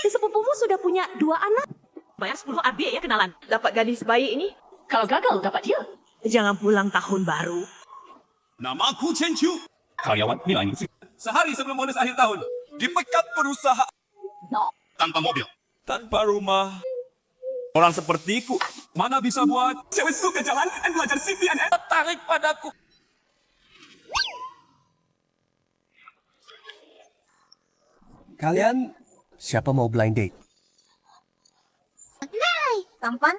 Sepupumu sudah punya 2 anak. Bayar 10 RB ya kenalan. Dapat gadis bayi ini. Kalau gagal, dapat dia. Jangan pulang tahun baru. Namaku Chen Chu. Karyawan nilai musik. Sehari sebelum bonus akhir tahun, dipecat perusahaan. No. Tanpa mobil. Tanpa rumah. Orang sepertiku, mana bisa buat cewek suka jalan dan belajar CPNS. Tertarik padaku. Kalian siapa mau blind date? Tampan,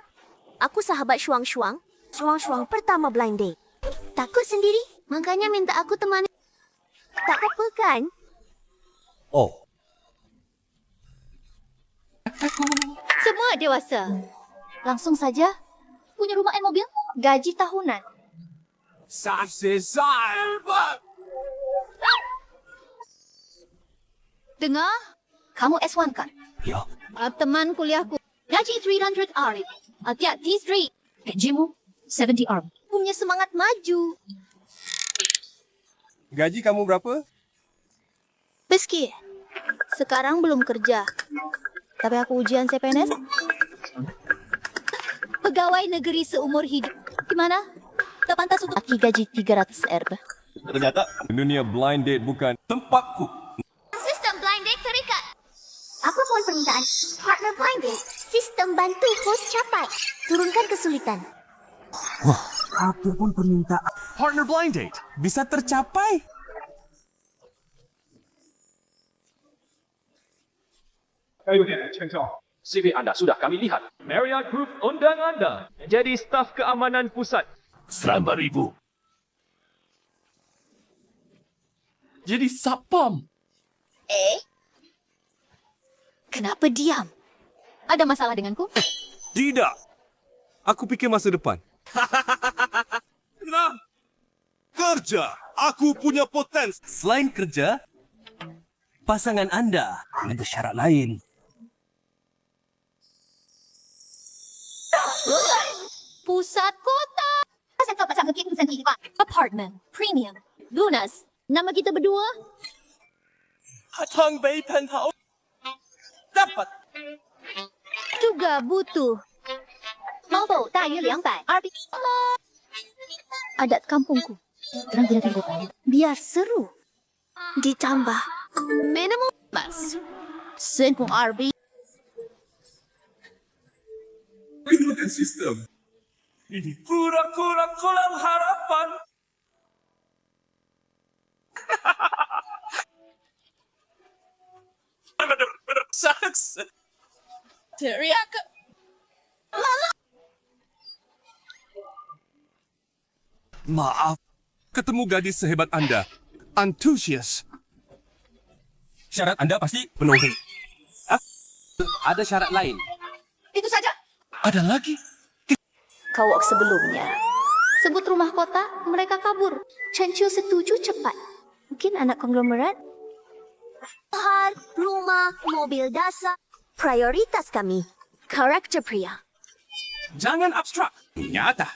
aku sahabat Shuang-Shuang. Shuang-Shuang pertama blind date. Takut sendiri, makanya minta aku temani. Tak apa kan? Oh, Semua dewasa. Langsung saja. Punya rumah dan mobil, gaji tahunan. Salva. Dengar, kamu S1 kan? ya. Teman kuliahku. Gaji 300 R. Hati-hati, Sri. Gajimu 70 RM. Punya semangat maju. Gaji kamu berapa? Meski, sekarang belum kerja. Tapi aku ujian CPNS. Pegawai negeri seumur hidup. Gimana? Tak pantas untuk laki gaji 300 R. Ternyata dunia blind date bukan tempatku. Sistem blind date terikat. Aku mohon permintaan. Partner blind date. Sistem bantu host capai. Turunkan kesulitan. Apapun permintaan. Partner blind date bisa tercapai. CV Anda sudah kami lihat. Marriott Group undang Anda menjadi staf keamanan pusat. 100,000. Jadi sapam. Kenapa diam? Ada masalah denganku? Tidak. Aku pikir masa depan. Nah, kerja. Aku punya potensi. Selain kerja, pasangan Anda ada syarat lain. Pusat kota. Apartment. Premium. Lunas. Nama kita berdua? Hatang Bay Penthouse. Dapat. Juga butuh. Mampu dayu 200 RB. Adat kampungku. Terang tidak tengok. Biar seru. Ditambah. Minimum mas. 10 RB. Pilihan sistem. Ini pura-pura kolam harapan. Bener-bener sukses. Teriak. Maaf, ketemu gadis sehebat Anda. Antusias. Syarat Anda pasti penuhi. Ada syarat lain. Itu saja. Ada lagi? Kawak sebelumnya. Sebut rumah kota, mereka kabur. Chen Chu setuju cepat. Mungkin anak konglomerat. Har, rumah, mobil dasar. Prioritas kami. Karakter pria. Jangan abstrak. Nyata.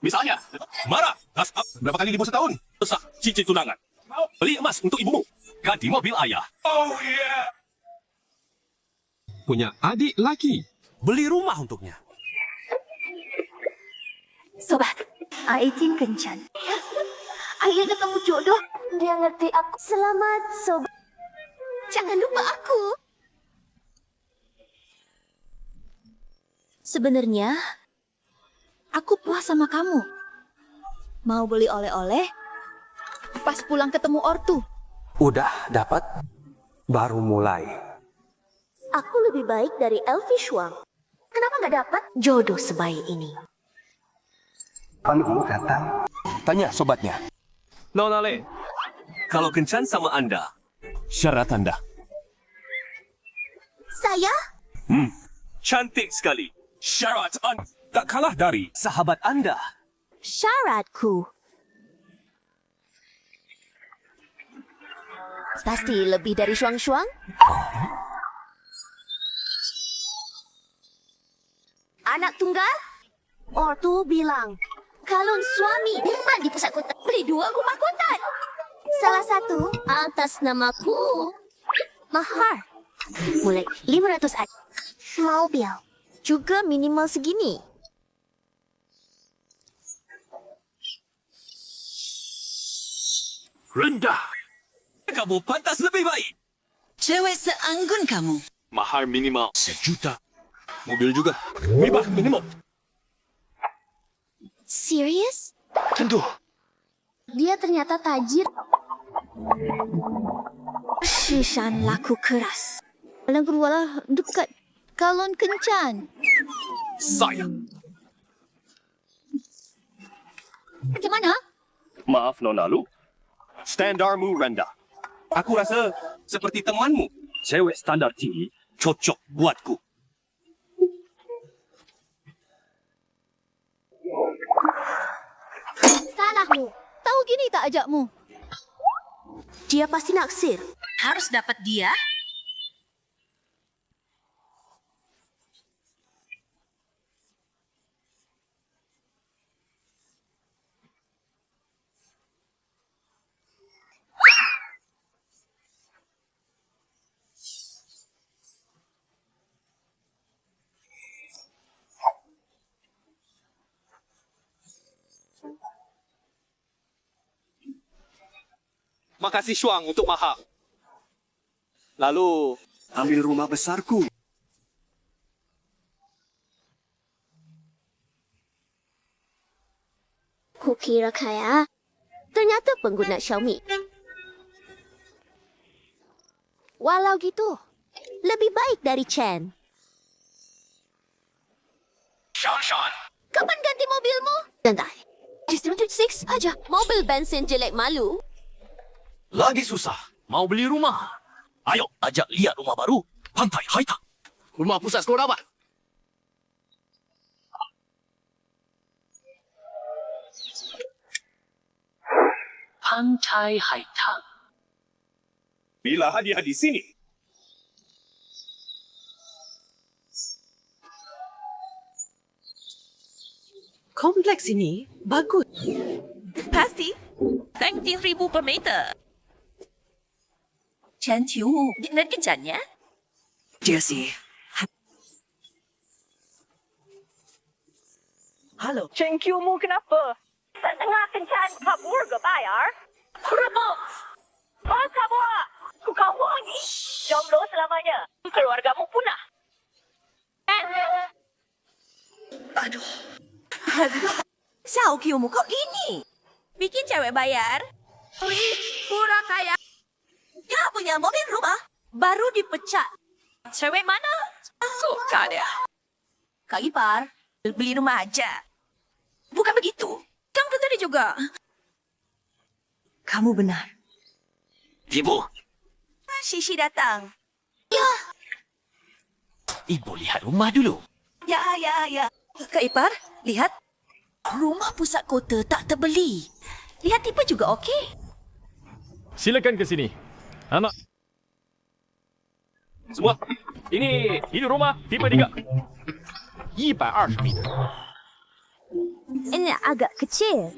Misalnya, marah. Gas up berapa kali libur setahun? Besar, cicit tunangan. Beli emas untuk ibumu. Ganti mobil ayah. Oh yeah. Punya adik laki. Beli rumah untuknya. Sobat, Aitin kencan. Ayah ketemu jodoh. Dia ngerti aku. Selamat, sobat. Jangan lupa aku. Sebenarnya, aku puas sama kamu. Mau beli oleh-oleh? Pas pulang ketemu ortu. Udah dapat? Baru mulai. Aku lebih baik dari Elvi Shuang. Kenapa nggak dapat jodoh sebaik ini? Kamu datang. Tanya sobatnya. Nona Le. Kalau kencan sama Anda, syarat Anda. Saya? Cantik sekali. Syarat Anda tak kalah dari Sahabat Anda. Syaratku. Pasti lebih dari Shuang-Shuang? Anak tunggal? Ortu bilang, calon suami depan di pusat kota. Beli 2 rumah kota. Salah satu atas namaku. Mahar. Mulai 500 mobil. Juga minimal segini. Rendah. Kamu pantas lebih baik. Cewek seanggun kamu. Mahar minimal 1 juta. Mobil juga. Mibah minimum. Serius? Tentu. Dia ternyata tajir. Shishan laku keras. Alang keluarlah dekat. Kalon kencan. Sayang. Macam mana? Maaf, Nona Lu. Standarmu rendah. Aku rasa seperti temanmu. Cewek standar tinggi cocok buatku. Salahmu. Tahu gini tak ajakmu? Dia pasti naksir. Harus dapat dia. Makasih Shuang untuk mahar. Lalu, ambil rumah besarku. Kukira kaya. Ternyata pengguna Xiaomi. Walau gitu, lebih baik dari Chen. Shan. Kapan ganti mobilmu? Santai. Justru 6 aja. Mobil bensin jelek malu. Lagi susah. Mau beli rumah. Ayo, ajak lihat rumah baru. Pantai Haita. Rumah pusat sekolah apa? Pantai Haita. Bila hadiah di sini. Kompleks ini bagus. Pasti. 30,000 per meter. Cantikmu. Benar kencannya? Jessie. Halo. Cengkiumu kenapa? Tengah kencan kabur ke bayar? Rebus. Bos kabur. Ku kabur ni. Jomblo selamanya. Keluargamu punah. Sao kiumu kok gini? Bikin cewek bayar. Pura kaya. Kau punya mobil rumah baru dipecat. Cewek mana? Suka dia. Kak Ipar, beli rumah aja. Bukan begitu. Kang tu tadi juga. Kamu benar. Ibu. Shishi datang. Ibu lihat rumah dulu. Ya. Kak Ipar, lihat. Rumah pusat kota tak terbeli. Lihat tipe juga okey. Silakan ke sini. Anak. Semua. Ini rumah tipe 3. 120 meter. Ini agak kecil.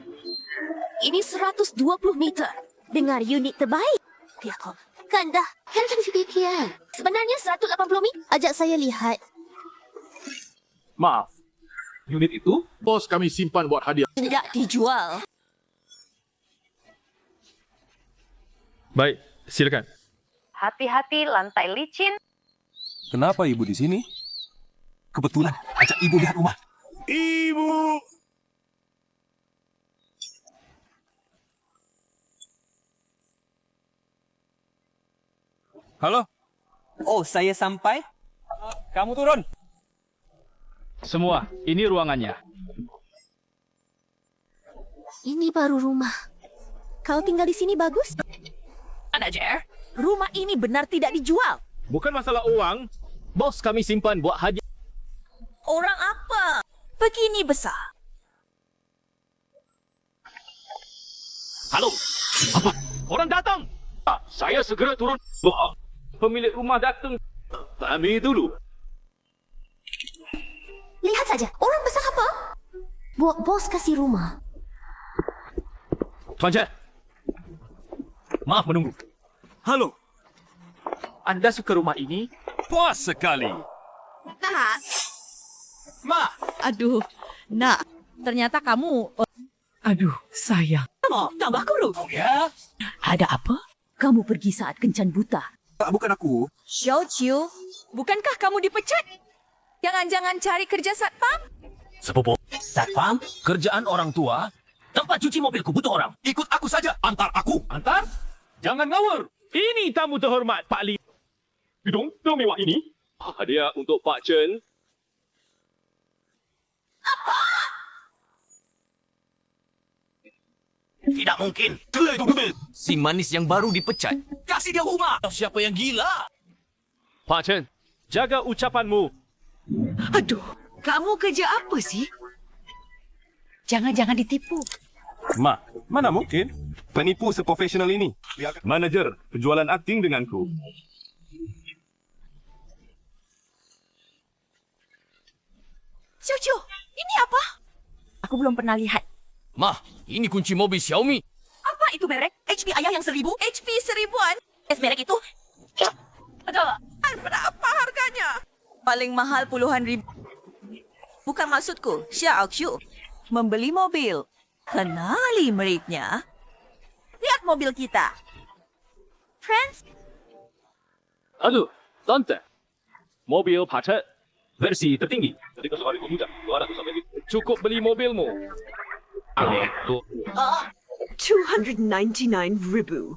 Ini 120 meter. Dengar unit terbaik. Lihat, Kandah, kan sedikit. Sebenarnya 180 meter. Ajak saya lihat. Maaf. Unit itu, bos kami simpan buat hadiah. Tidak dijual. Baik, silakan. Hati-hati lantai licin. Kenapa ibu di sini? Kebetulan, ajak ibu lihat rumah. Ibu! Halo? Oh, saya sampai? Kamu turun. Semua, ini ruangannya. Ini baru rumah. Kau tinggal di sini bagus? Anak Jer, rumah ini benar tidak dijual. Bukan masalah uang. Bos kami simpan buat hadiah. Orang apa? Begini besar. Halo? Apa? Orang datang. Saya segera turun. Pemilik rumah datang. Kami dulu. Lihat saja, orang besar apa? Buat bos kasih rumah. Tuan Cik. Maaf menunggu. Halo. Anda suka rumah ini? Puas sekali. Nak, Ma, aduh, nak, ternyata kamu... Aduh, sayang. Oh, tambah kurus. ya? Ada apa? Kamu pergi saat kencan buta. Bukan aku. Xiao Chiu, bukankah kamu dipecat? Jangan-jangan cari kerja satpam? Sepupu. Satpam? Kerjaan orang tua? Tempat cuci mobilku butuh orang. Ikut aku saja. Antar aku. Antar? Jangan ngawur. Ini tamu terhormat Pak Li. Gedung termewah ini hadiah untuk Pak Chen. Tidak mungkin. Si manis yang baru dipecat. Kasih dia rumah. Siapa yang gila? Pak Chen, jaga ucapanmu. Aduh, kamu kerja apa sih? Jangan-jangan ditipu. Ma, mana mungkin? Penipu seprofesional ini. Manager, penjualan akting denganku. Xiao Chiu, ini apa? Aku belum pernah lihat. Mah, ini kunci mobil Xiaomi. Apa itu merek? HP ayah yang 1000? HP 1000-an? Merek itu? Ada. Berapa harganya? Paling mahal puluhan ribu. Bukan maksudku, Xiao Chiu. Membeli mobil. Kenali mereknya. Lihat mobil kita. Friends? Aduh, tante. Mobil Pak Chen. Versi tertinggi. Ketika seorang pemuda, 200 sampai cukup beli mobilmu. 299 ribu.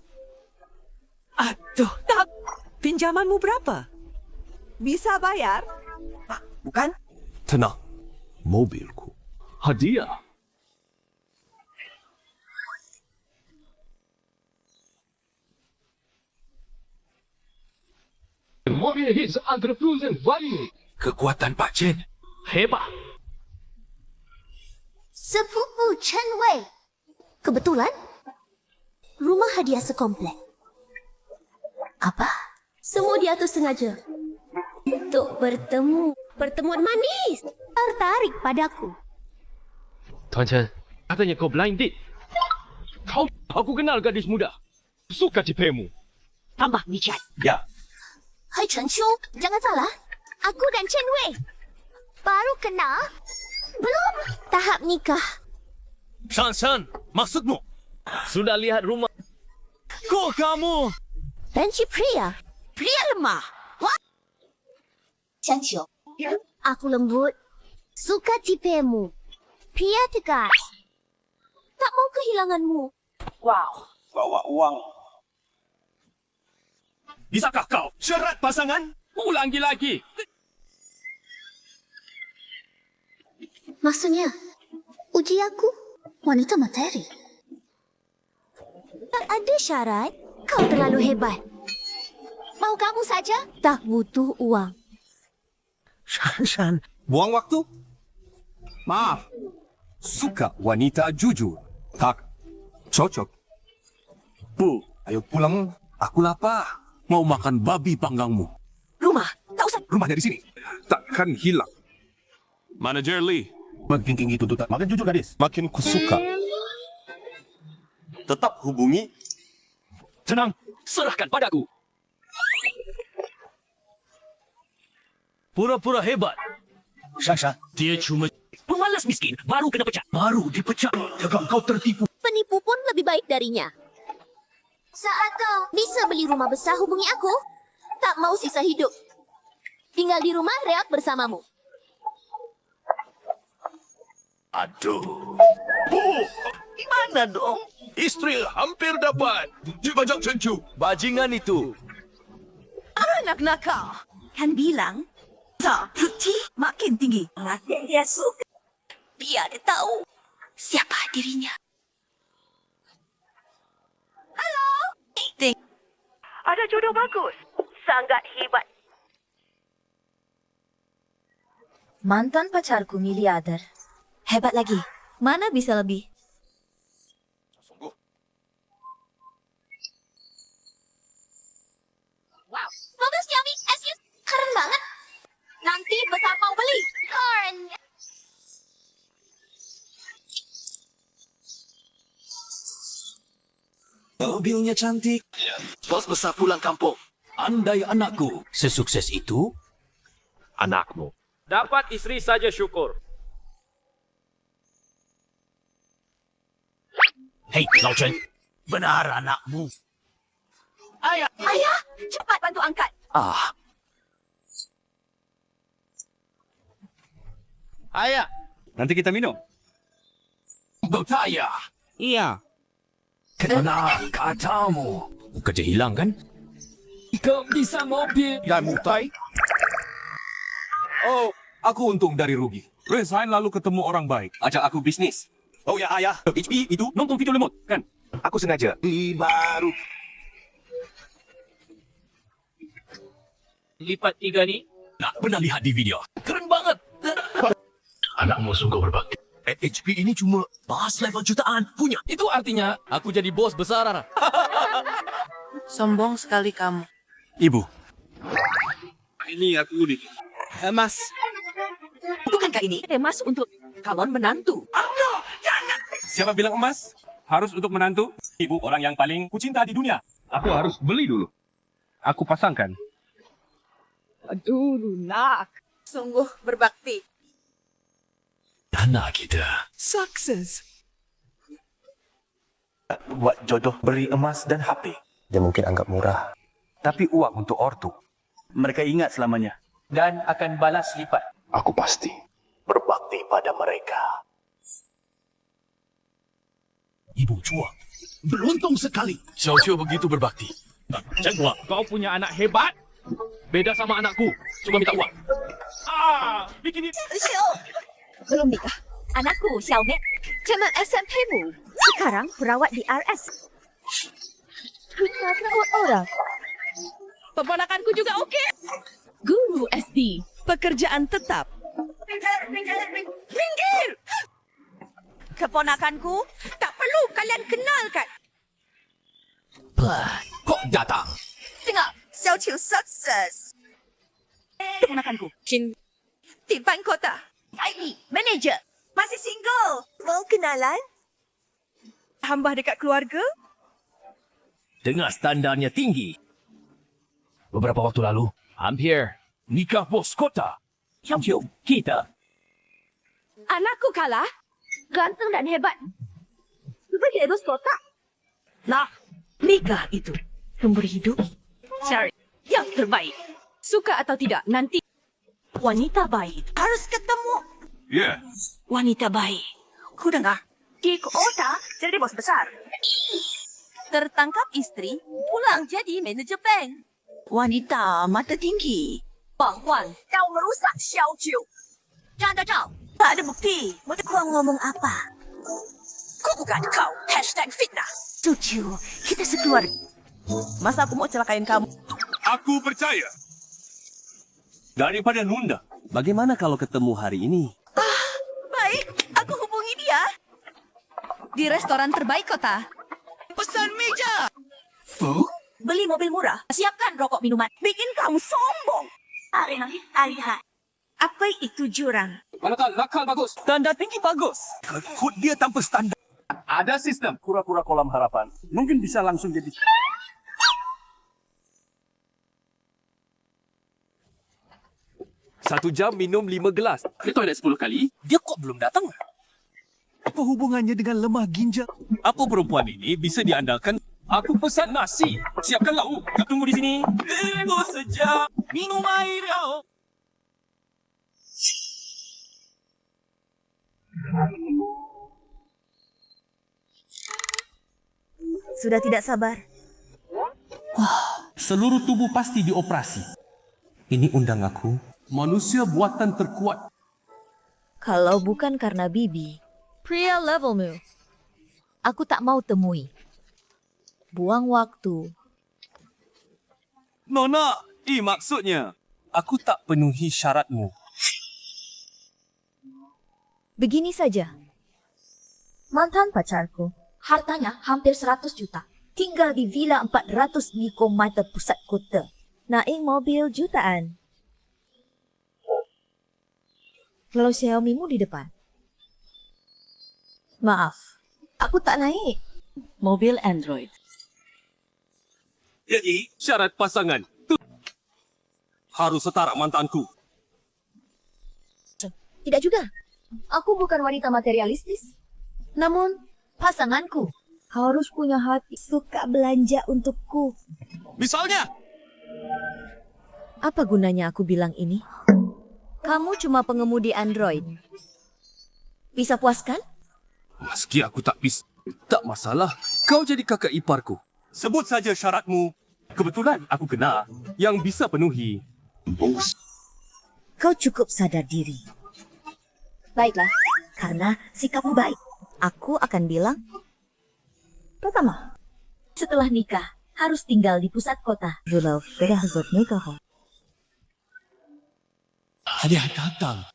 Aduh, tak. Pinjamanmu berapa? Bisa bayar? Bukan? Tenang. Mobilku. Hadiah. Mobil hits Entrepreneur baru. Kekuatan Pak Chen. Hebat. Sepupu Chen Wei. Kebetulan, rumah hadiah sekomplek. Apa? Semua diatur sengaja. Untuk bertemu. Pertemuan manis. Tertarik padaku. Tuan Chen, katanya kau blind date. Aku kenal gadis muda. Suka tipemu. Tambah Michat. Ya. Hai Chen Qiu, jangan salah. Aku dan Chen Wei. Baru kenal. Belum tahap nikah. Shan, maksudmu? Sudah lihat rumah? Kok kamu? Benci pria. Pria lemah. Chen Qiu. Aku lembut. Suka tipemu. Pria tegas. Tak mau kehilanganmu. Bawa uang. Bisakah kau syarat pasangan? Ulangi lagi. Maksudnya, uji aku wanita materi. Tak ada syarat. Kau terlalu hebat. Mau kamu saja? Tak butuh uang. Shan. Buang waktu? Maaf. Suka wanita jujur. Tak cocok. Bu, ayo pulang. Aku lapar. Mau makan babi panggangmu. Rumah, tak usah. Rumah dari sini. Takkan hilang. Manager Lee. Makin tinggi tuntutan. Makin jujur gadis. Makin kusuka. Tetap hubungi. Tenang, serahkan padaku. Pura-pura hebat. Sasha. Dia cuma pemalas miskin. Baru kena pecat. Baru dipecat. Jaga kau tertipu. Penipu pun lebih baik darinya. Saat kau bisa beli rumah besar, hubungi aku. Tak mau sisa hidup. Tinggal di rumah, reot bersamamu. Aduh. Bu, Mana dong? istri hampir dapat. Dibajak cencu. Bajingan itu. Anak nakal. Kan bilang, tak putih makin tinggi. Makin dia suka. Biar dia tahu siapa dirinya. Halo. Ada jodoh bagus. Sangat hebat. Mantan pacarku miliarder. Hebat lagi. Mana bisa lebih? Mobil Xiaomi SUV keren banget. Nanti besar mau beli. Keren. Mobilnya cantik. Bos besar pulang kampung. Andai anakku sesukses itu, Anakmu. Dapat isteri saja syukur. hei Lao Chen, benar anakmu. Ayah, cepat bantu angkat. Ah, Ayah. Nanti kita minum. bertanya. Iya. Kena katamu. Kerja hilang kan? Kau bisa mobil. Dan mutai? Oh, aku untung dari rugi. Resign lalu ketemu orang baik. Ajak aku bisnis. Oh ya ayah, HP itu nonton video lemot, kan? Aku sengaja. Baru. Lipat 3 ni. Nak pernah lihat di video. Keren banget. Anakmu sungguh berbakti. HP ini cuma bahas level jutaan punya. Itu artinya aku jadi bos besar. Sombong sekali kamu. Ibu. Ini aku unik. Mas, Bukankah ini emas untuk calon menantu? Siapa bilang emas? Harus untuk menantu? Ibu orang yang paling kucinta di dunia. Aku harus beli dulu. Aku pasangkan. aduh lunak. Sungguh berbakti. Anak kita. Sukses. Buat jodoh beri emas dan HP. Dia mungkin anggap murah. Tapi uang untuk ortu. Mereka ingat selamanya. Dan akan balas lipat. Aku pasti berbakti pada mereka. Ibu Chua. Beruntung sekali. Xiao Chua begitu berbakti. Chen Hua, kau punya anak hebat. Beda sama anakku. Cuma minta uang. Bikin ini. Belum nikah. Anakku, Xiaomei. Teman SMP-mu. Sekarang perawat di RS. Punya perawat orang. Keponakanku juga okey. Guru SD. Pekerjaan tetap. Minggir! Keponakanku, tak perlu kalian kenalkan. Kok datang? Tengok, Xiao Qiu sukses. Keponakanku, Tiban Kota. Ini, manager. Masih single. Mau kenalan? Hamba dekat keluarga? Dengar standarnya tinggi. Beberapa waktu lalu, Hampir. nikah bos kota. Xiao Qiu, kita. Anakku kalah. Ganteng dan hebat. Sebagai bos kota. Nah, nikah itu. Memberi hidup. Cari yang terbaik. Suka atau tidak, nanti wanita baik. Harus ketemu. Ya. Wanita baik. Ku dengar, di kota jadi bos besar. Tertangkap istri, pulang jadi manajer bank. Wanita mata tinggi. Bang Wan, kau merusak Xiao Qiu. Jangan kau. Tak ada bukti. Kau ngomong apa? Ku bukan kau. #fitnah. Cucu, kita sekeluarga. Masa aku mau celakain kamu? Aku percaya. Daripada nunda. Bagaimana kalau ketemu hari ini? Baik, aku hubungi dia. Di restoran terbaik kota. Pesan meja. Beli mobil murah. Siapkan rokok minuman. Bikin kamu sombong. Alihah. Apa itu jurang? Manakala nakal bagus. Tanda tinggi bagus. Kod dia tanpa standar. Ada sistem. Kura-kura kolam harapan. Mungkin bisa langsung jadi... Satu jam minum 5 gelas. Ke toilet 10 kali. Dia kok belum datang? Apa hubungannya dengan lemah ginjal? Apa perempuan ini bisa diandalkan? Aku pesan nasi. Siapkan lauk. Kau tunggu di sini. Tunggu sejak. Minum air. Sudah tidak sabar. Seluruh tubuh pasti dioperasi. Ini undang aku. Manusia buatan terkuat. Kalau bukan karena Bibi, pria levelmu, aku tak mau temui. Buang waktu. Nona, maksudnya. Aku tak penuhi syaratmu. Begini saja. Mantan pacarku, hartanya hampir 100 juta. Tinggal di villa 400 meter pusat kota. Naik mobil jutaan. Kalau Xiaomi-mu di depan. Maaf, aku tak naik. Mobil Android. Jadi, syarat pasangan. harus setara mantanku. Tidak juga. Aku bukan wanita materialistis. Namun, pasanganku harus punya hati suka belanja untukku. Misalnya, Apa gunanya aku bilang ini? Kamu cuma pengemudi Android. Bisa puaskan? meski aku tak bisa, tak masalah. Kau jadi kakak iparku. Sebut saja syaratmu. Kebetulan aku kenal yang bisa penuhi. Kau cukup sadar diri. Baiklah, karena sikapmu baik. Aku akan bilang, Pertama, setelah nikah, harus tinggal di pusat kota. Dia datang.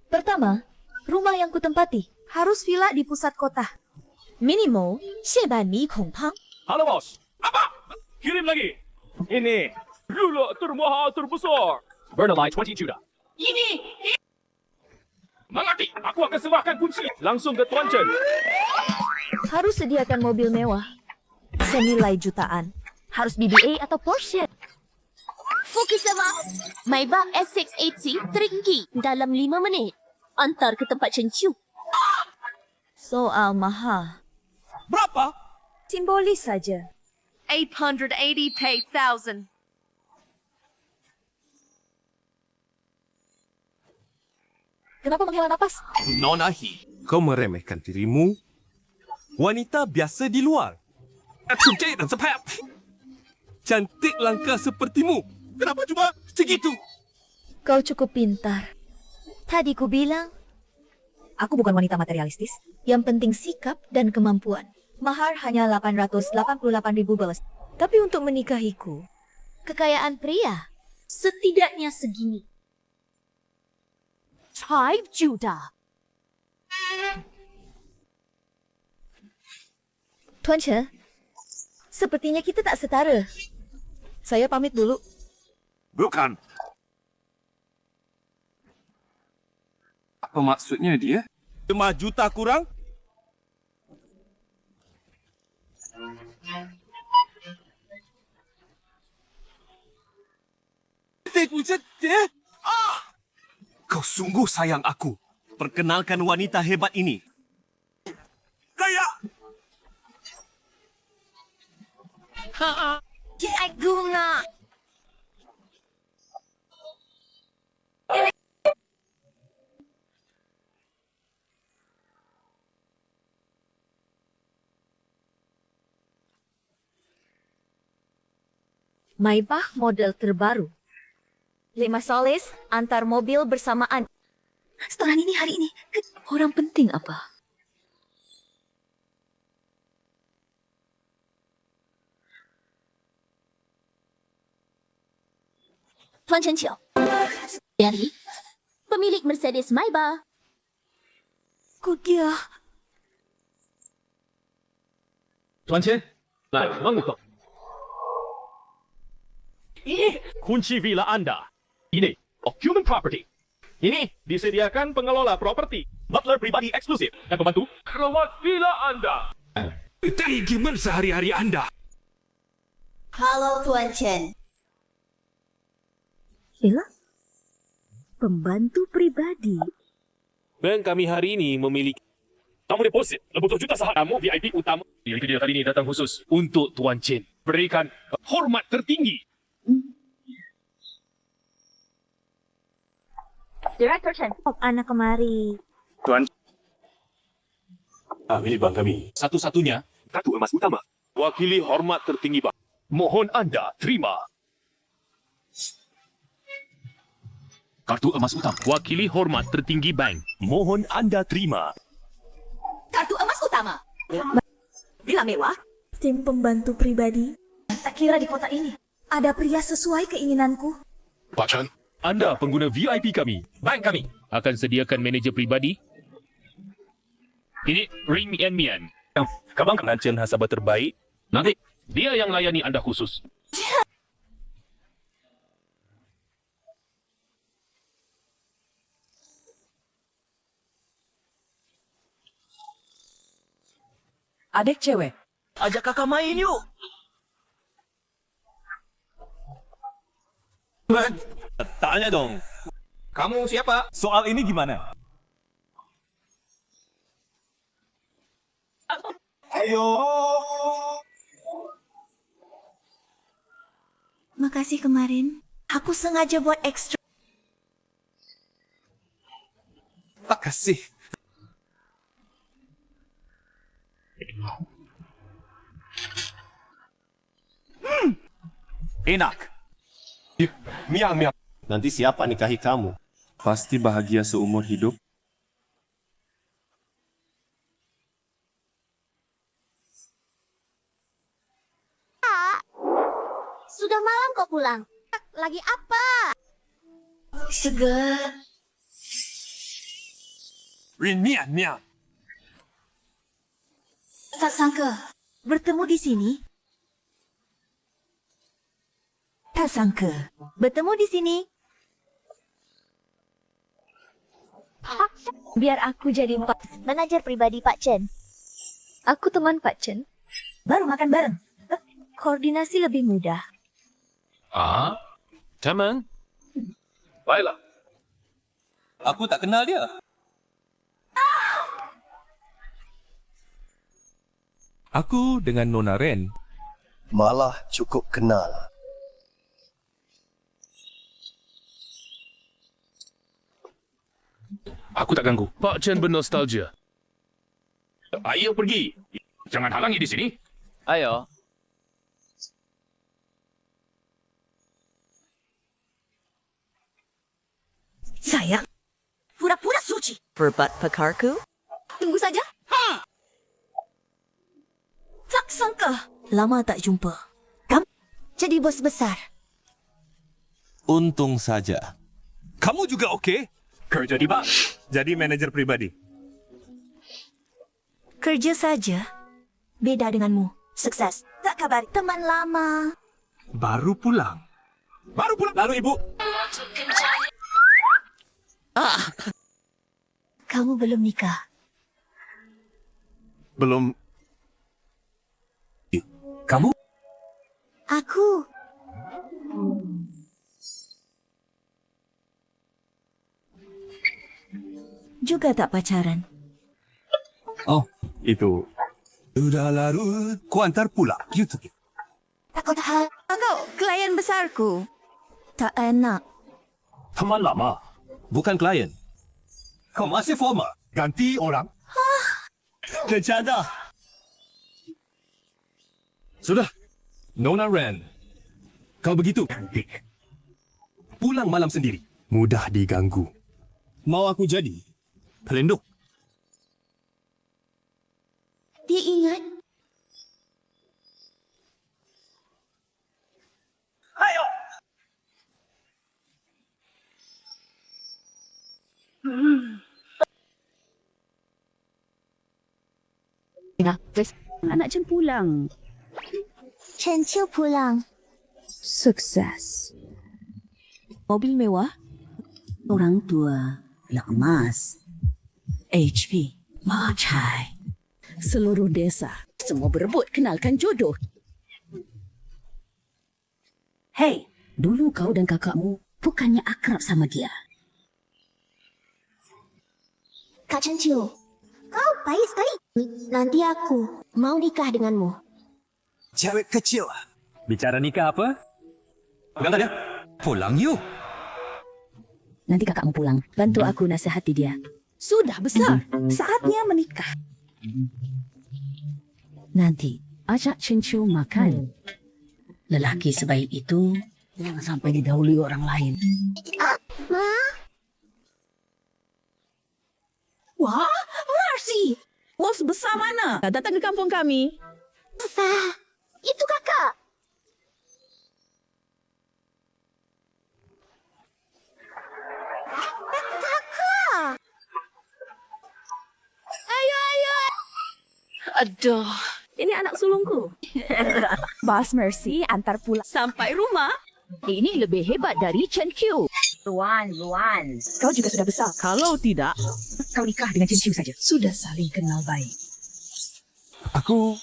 Pertama, rumah yang kutempati harus villa di pusat kota. Minimal, 700米孔汤. Halo bos. Apa? Kirim lagi. Ini gula termahal terbesar. Bernalai 20 juta. Ini. Mengerti? Aku akan serahkan kunci langsung ke Tuan Chen. Harus sediakan mobil mewah. senilai jutaan. Harus BBA atau Porsche. Fokus sama Maybach S680 tertinggi dalam 5 menit. Antar ke tempat Chen Chu. Soal mahal. Berapa? Simbolis saja. 880 pay 1,000. Kenapa menghela napas? Nonahi, kau meremehkan dirimu? Wanita biasa di luar. Cantik dan sepap. Cantik langka sepertimu. Kenapa cuma segitu? Kau cukup pintar. Tadi ku bilang, aku bukan wanita materialistis. Yang penting sikap dan kemampuan. Mahar hanya 888.000 balas. Tapi untuk menikahiku, Kekayaan pria setidaknya segini. 5 juta. Tuan Che, sepertinya kita tak setara. Saya pamit dulu. Bukan. Apa maksudnya dia? 5 juta kurang? Kau sungguh sayang aku. Perkenalkan wanita hebat ini. Kayak Jagunga. Maybach model terbaru. 5 solis antar mobil bersamaan. Setelah ini hari ini, Orang penting apa? Tuan Chen Qiu. Dari pemilik Mercedes Maybach. Dia. Tuan Chen, 来 mengukap. Ini kunci villa Anda. Ini human property. Ini disediakan pengelola properti. Butler pribadi eksklusif dan pembantu rawat villa Anda. gimana sehari-hari Anda? Halo Tuan Chen. Villa? Pembantu pribadi. Bank kami hari ini memiliki tamu deposit 80 juta saham. Tamu VIP utama. Yang dia kali ini datang khusus untuk Tuan Chen. Berikan hormat tertinggi. Director Chen. Anak kemari. Tuan. Ini bank kami. Satu-satunya kartu emas utama. Wakili hormat tertinggi bank. Mohon Anda terima. Kartu emas utama. Wakili hormat tertinggi bank. Mohon Anda terima. Kartu emas utama. Villa mewah? Tim pembantu pribadi? Tak kira di kota ini ada pria sesuai keinginanku. Pak Chan, Anda pengguna VIP kami. Bank kami akan sediakan manager pribadi. Ini Ring Mian Mian. Kabang pengajian nasabah terbaik. Nanti dia yang layani Anda khusus. Adik cewek. Ajak kakak main yuk. Tanya dong. Kamu siapa? Soal ini gimana? Makasih kemarin. Aku sengaja buat ekstra. Makasih. Enak. Miang, miang. Nanti siapa nikahi kamu? Pasti bahagia seumur hidup. Sudah malam kok pulang. Lagi apa? Segar. Rin miang, miang. Tak sangka bertemu di sini. Tak sangka bertemu di sini. Biar aku jadi manajer pribadi Pak Chen. Aku teman Pak Chen. Baru makan bareng. Koordinasi lebih mudah. Ah, teman. Baiklah. Aku tak kenal dia. Aku dengan Nona Ren. Malah cukup kenal. Aku tak ganggu. Pak Chen bernostalgia. Ayo pergi. Jangan halangi di sini. Ayo. Sayang, pura-pura suci. Berbat pekarku? Tunggu saja. Tak sangka, lama tak jumpa. Kamu jadi bos besar. Untung saja. Kamu juga oke? Kerja di bank. Jadi manajer pribadi. Kerja saja. Beda denganmu. Sukses. Tak kabar teman lama. Baru pulang. Baru pulang. Lalu ibu. Kamu belum nikah. Belum. Kamu? Aku. Juga tak pacaran. Oh, itu. Sudah larut. Ku antar pula. Gitu. Takut hal. Kau klien besarku. Tak enak. Teman lama. Bukan klien. Kau masih formal. Ganti orang. Bercanda. Sudah. Nona Ren. Kau begitu cantik. Pulang malam sendiri. Mudah diganggu. Mau aku jadi pelindung? Dia ingat. Ayo. Anak Chen pulang. Chen Chiu pulang. Sukses. Mobil mewah. Orang tua. Yang emas. HP. Macai. Seluruh desa. Semua berebut kenalkan jodoh. Hei, dulu kau dan kakakmu bukannya akrab sama dia. Kak Chen Chiu, kau baik sekali. Nanti aku mau nikah denganmu. Cewek kecil. Bicara nikah apa? Pegang dia. Pulang yuk. Nanti kakakmu pulang. Bantu aku nasihati dia. Sudah besar. Saatnya menikah. Nanti ajak Chen Chiu makan. Lelaki sebaik itu jangan sampai didahului orang lain. Ma? Wah, Marcy. Bos besar mana? Datang ke kampung kami. Fah, itu kakak. Kakak. Ayo. Aduh, ini anak sulungku. Bas Mercy antar pulang sampai rumah. Ini lebih hebat dari Chen Qiu. Luan. Kau juga sudah besar. Kalau tidak, kau nikah dengan Chen Qiu saja. Sudah saling kenal baik. Aku.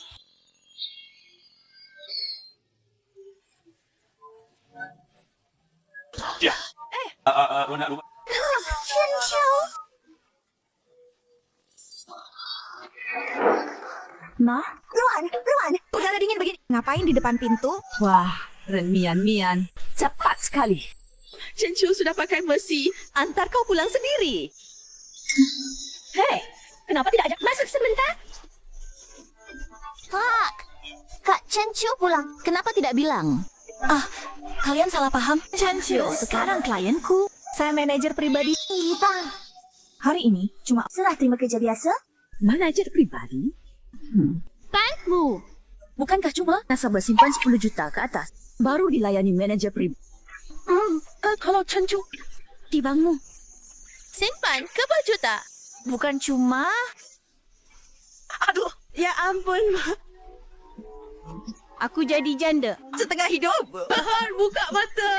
Nak rumah. Ma? Luan, udara dingin begini. Ngapain di depan pintu? Wah, Mian. Cepat sekali. Cencu sudah pakai besi. Antar kau pulang sendiri. Hei, kenapa tidak ajak masuk sebentar? Kak, Kak Chen Chiu pulang. Kenapa tidak bilang? Kalian salah paham. Cencio, sekarang klienku. Saya manajer pribadi. Bang, Hari ini cuma serah terima kerja biasa? Manajer pribadi? Bankmu. bukankah cuma Nasabah simpan 10 juta ke atas. Baru dilayani manajer pribadi. kalau Cencu Di bankmu. Simpan ke juta. Bukan cuma... Aduh, ya ampun. Aku jadi janda. Setengah hidup. Bahar, buka mata.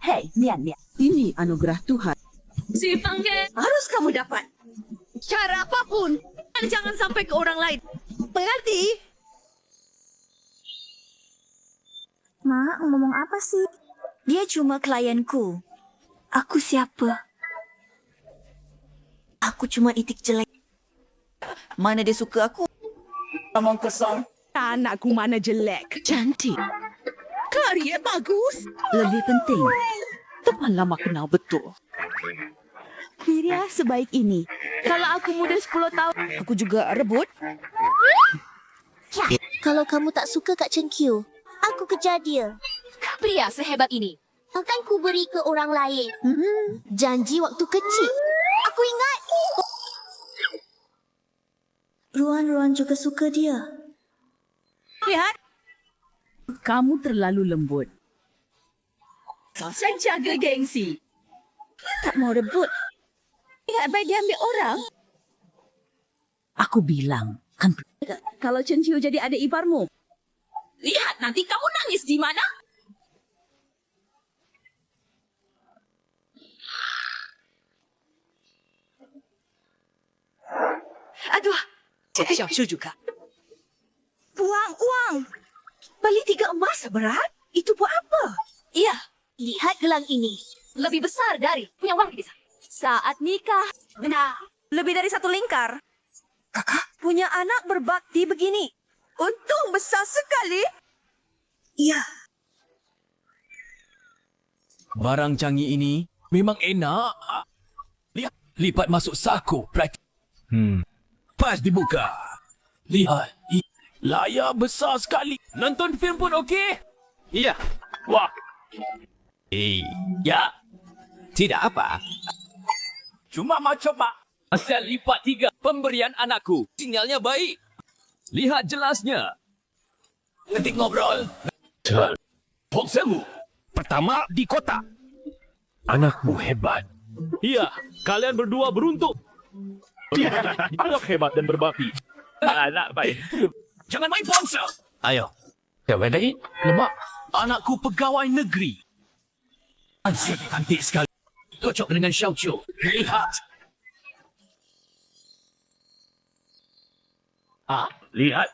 Hei, Mian. Ini anugerah Tuhan. Si Pangge. Harus kamu dapat. Cara apapun. Dan jangan sampai ke orang lain. Mengerti? Ma, ngomong apa sih? Dia cuma klienku. Aku siapa? Aku cuma itik jelek. Mana dia suka aku? Ngomong kesal. Anakku mana jelek. Cantik. Karya bagus. Lebih penting, teman lama kenal betul. Mirya sebaik ini. Kalau aku muda 10 tahun, aku juga rebut. Ya, kalau kamu tak suka Kak Chen Qiu, aku kejar dia. Pria sehebat ini. Akan ku beri ke orang lain. Janji waktu kecil. Aku ingat. Ruan juga suka dia. Lihat. Kamu terlalu lembut. Saya jaga gengsi. Tak mau rebut. Lihat baik dia ambil orang. Aku bilang, kan kalau Chen Qiu jadi adik iparmu. Lihat nanti kamu nangis di mana? Aduh, Xiao juga. buang uang. Beli 3 emas berat? Itu buat apa? Iya, lihat gelang ini. Lebih besar dari punya uang bisa. Saat nikah. Benar. Lebih dari 1 lingkar. Kakak punya anak berbakti begini. Untung besar sekali. Iya. Barang canggih ini memang enak. Lihat, lipat masuk saku. Pas dibuka. Lihat, layar besar sekali. Nonton film pun okey? Iya. Wah. Ya. Tidak apa. Cuma mau coba. Asal lipat 3 pemberian anakku. Sinyalnya baik. Lihat jelasnya. Ketik ngobrol. Ponsel. Pertama di kota. Anakmu hebat. Iya, kalian berdua beruntung. Anak hebat dan berbakti. Anak baik. Jangan main ponsel. Ayo. Siapa tadi? Lemak. Anakku pegawai negeri. Asyik cantik sekali. Cocok dengan Xiao Qiu. Lihat. Lihat.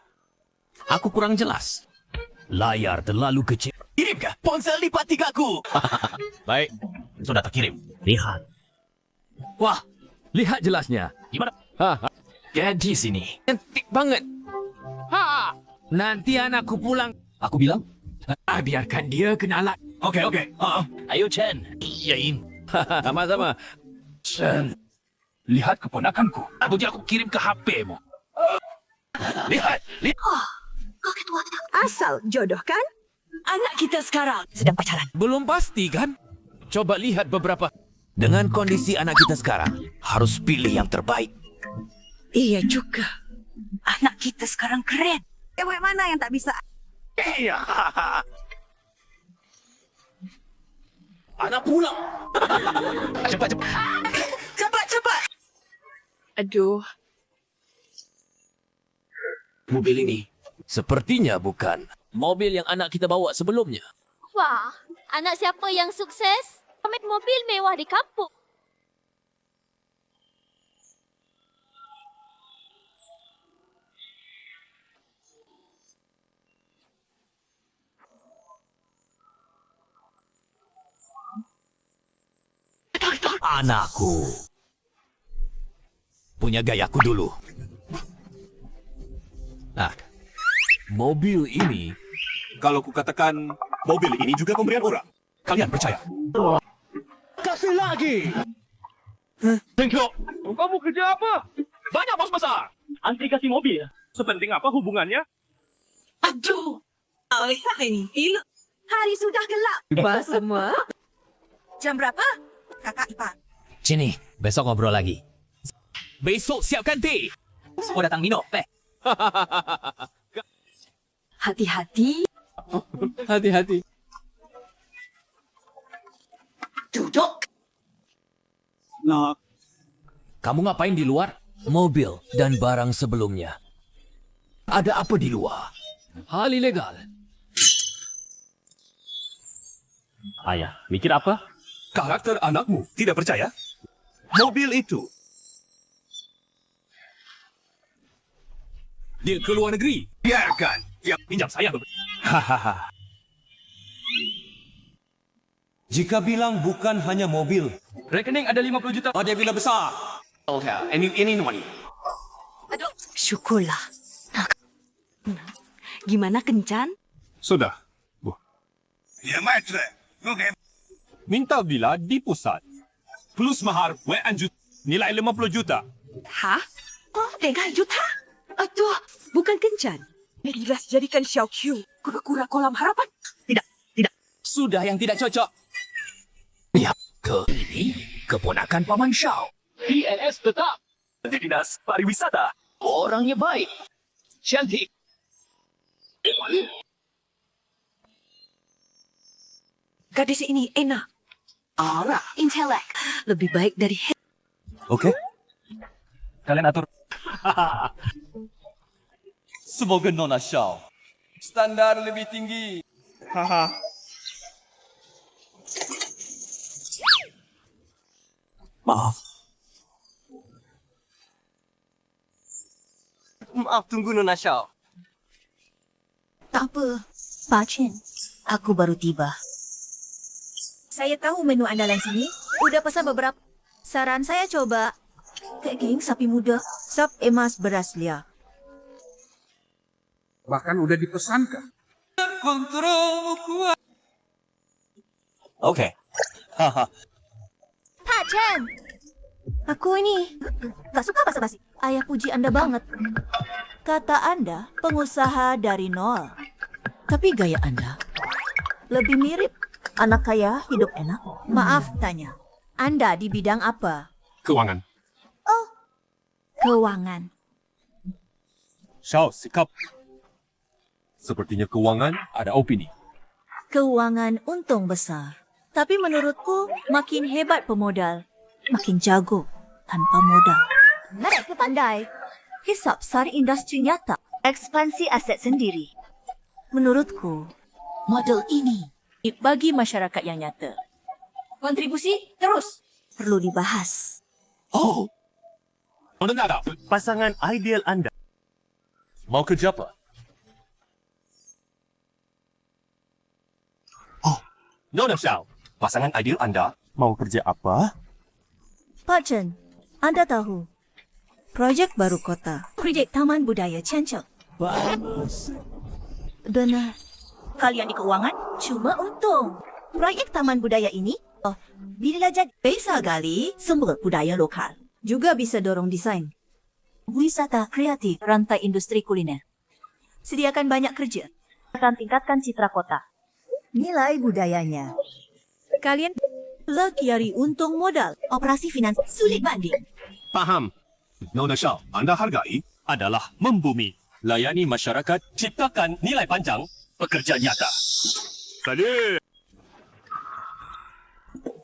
Aku kurang jelas. Layar terlalu kecil. Kirimkah ponsel lipat 3 ku? Baik. Sudah terkirim. Lihat. Wah. Lihat jelasnya. Gimana? Gadis sini. Cantik banget. Nanti anakku pulang. Aku bilang, biarkan dia kenalan. Okey. Ayo Chen. Iyain. Sama-sama. Chen. Lihat keponakanku. Aku kirim ke HP-mu. Lihat. Asal jodoh kan? Anak kita sekarang sedang pacaran. Belum pasti kan? Coba lihat beberapa. Dengan kondisi anak kita sekarang, harus pilih yang terbaik. Iya juga. Anak kita sekarang keren. Cewek mana yang tak bisa? Iya. Anak pulang. Cepat. Cepat. Aduh. Mobil ini sepertinya bukan mobil yang anak kita bawa sebelumnya. Wah, anak siapa yang sukses? Pamer mobil mewah di kampung. Anakku. Punya gayaku dulu. Nah, mobil ini... Kalau kukatakan mobil ini juga pemberian orang, kalian percaya? Kasih lagi! Tengok! Kamu kerja apa? Banyak bos besar! Antri kasih mobil. Sepenting apa hubungannya? Aduh! Lihat ini. Hari sudah gelap. Lupa semua. Jam berapa? Kakak ipar. Sini, besok ngobrol lagi. Besok siapkan teh. Semua datang minum, Peh. Hati-hati. Hati-hati. Duduk. Nah, Kamu ngapain di luar? Mobil dan barang sebelumnya. Ada apa di luar? Hal ilegal. Ayah, mikir apa? Karakter anakmu tidak percaya? Mobil itu. Dia ke luar negeri. Biarkan. Dia pinjam saya. Hahaha. Jika bilang bukan hanya mobil, rekening ada 50 juta. oh dia bila besar. Ini money. Aduh, syukurlah. Gimana kencan? Sudah. Ya, matre. Okey. Minta villa di pusat. Plus mahar WN juta. Nilai 50 juta. Hah? Oh, 3 juta? Aduh, bukan kencan. Jelas jadikan Xiao Qiu kura-kura kolam harapan. Tidak. Sudah yang tidak cocok. Ya, ini keponakan Paman Xiao. PNS tetap. Dinas pariwisata. Orangnya baik. Cantik. Gadis ini enak. Aura, intelek. Lebih baik dari Oke. Kalian atur. Semoga Nona Xiao standar lebih tinggi. Haha. Maaf. Maaf, tunggu Nona Xiao. Tak apa, Pak Chen. Aku baru tiba. Saya tahu menu andalan sini. Udah pesan beberapa. Saran saya coba daging sapi muda, sop emas beras lia. Bahkan udah dipesankan. Kontrol kuat. Oke. Haha. Pak Chen, aku ini gak suka basa-basi. Ayah puji Anda banget. Kata Anda pengusaha dari nol. Tapi gaya Anda lebih mirip anak kaya hidup enak. Maaf tanya, Anda di bidang apa? Keuangan. Oh, keuangan. Xiao, sikap. Sepertinya keuangan ada opini. Keuangan untung besar. Tapi menurutku makin hebat pemodal, makin jago tanpa modal. Mereka pandai. Hisap sari industri nyata. Ekspansi aset sendiri. Menurutku, model ini bagi masyarakat yang nyata. Kontribusi terus perlu dibahas. Oh. Mendengar tak? Pasangan ideal Anda mau kerja apa? Nona Xiao, pasangan ideal Anda Mau kerja apa? Pak Chen, Anda tahu projek baru kota, projek Taman Budaya Ciancang. Benar. Kalian di keuangan cuma untung. Proyek Taman Budaya ini, bila jadi bisa gali sumber budaya lokal. Juga bisa dorong desain, wisata kreatif, rantai industri kuliner. Sediakan banyak kerja. Akan tingkatkan citra kota. Nilai budayanya. Kalian kiari untung modal. Operasi finans sulit banding. Paham. Nona Xiao, Anda hargai adalah membumi. Layani masyarakat, ciptakan nilai panjang, pekerja nyata. Salut.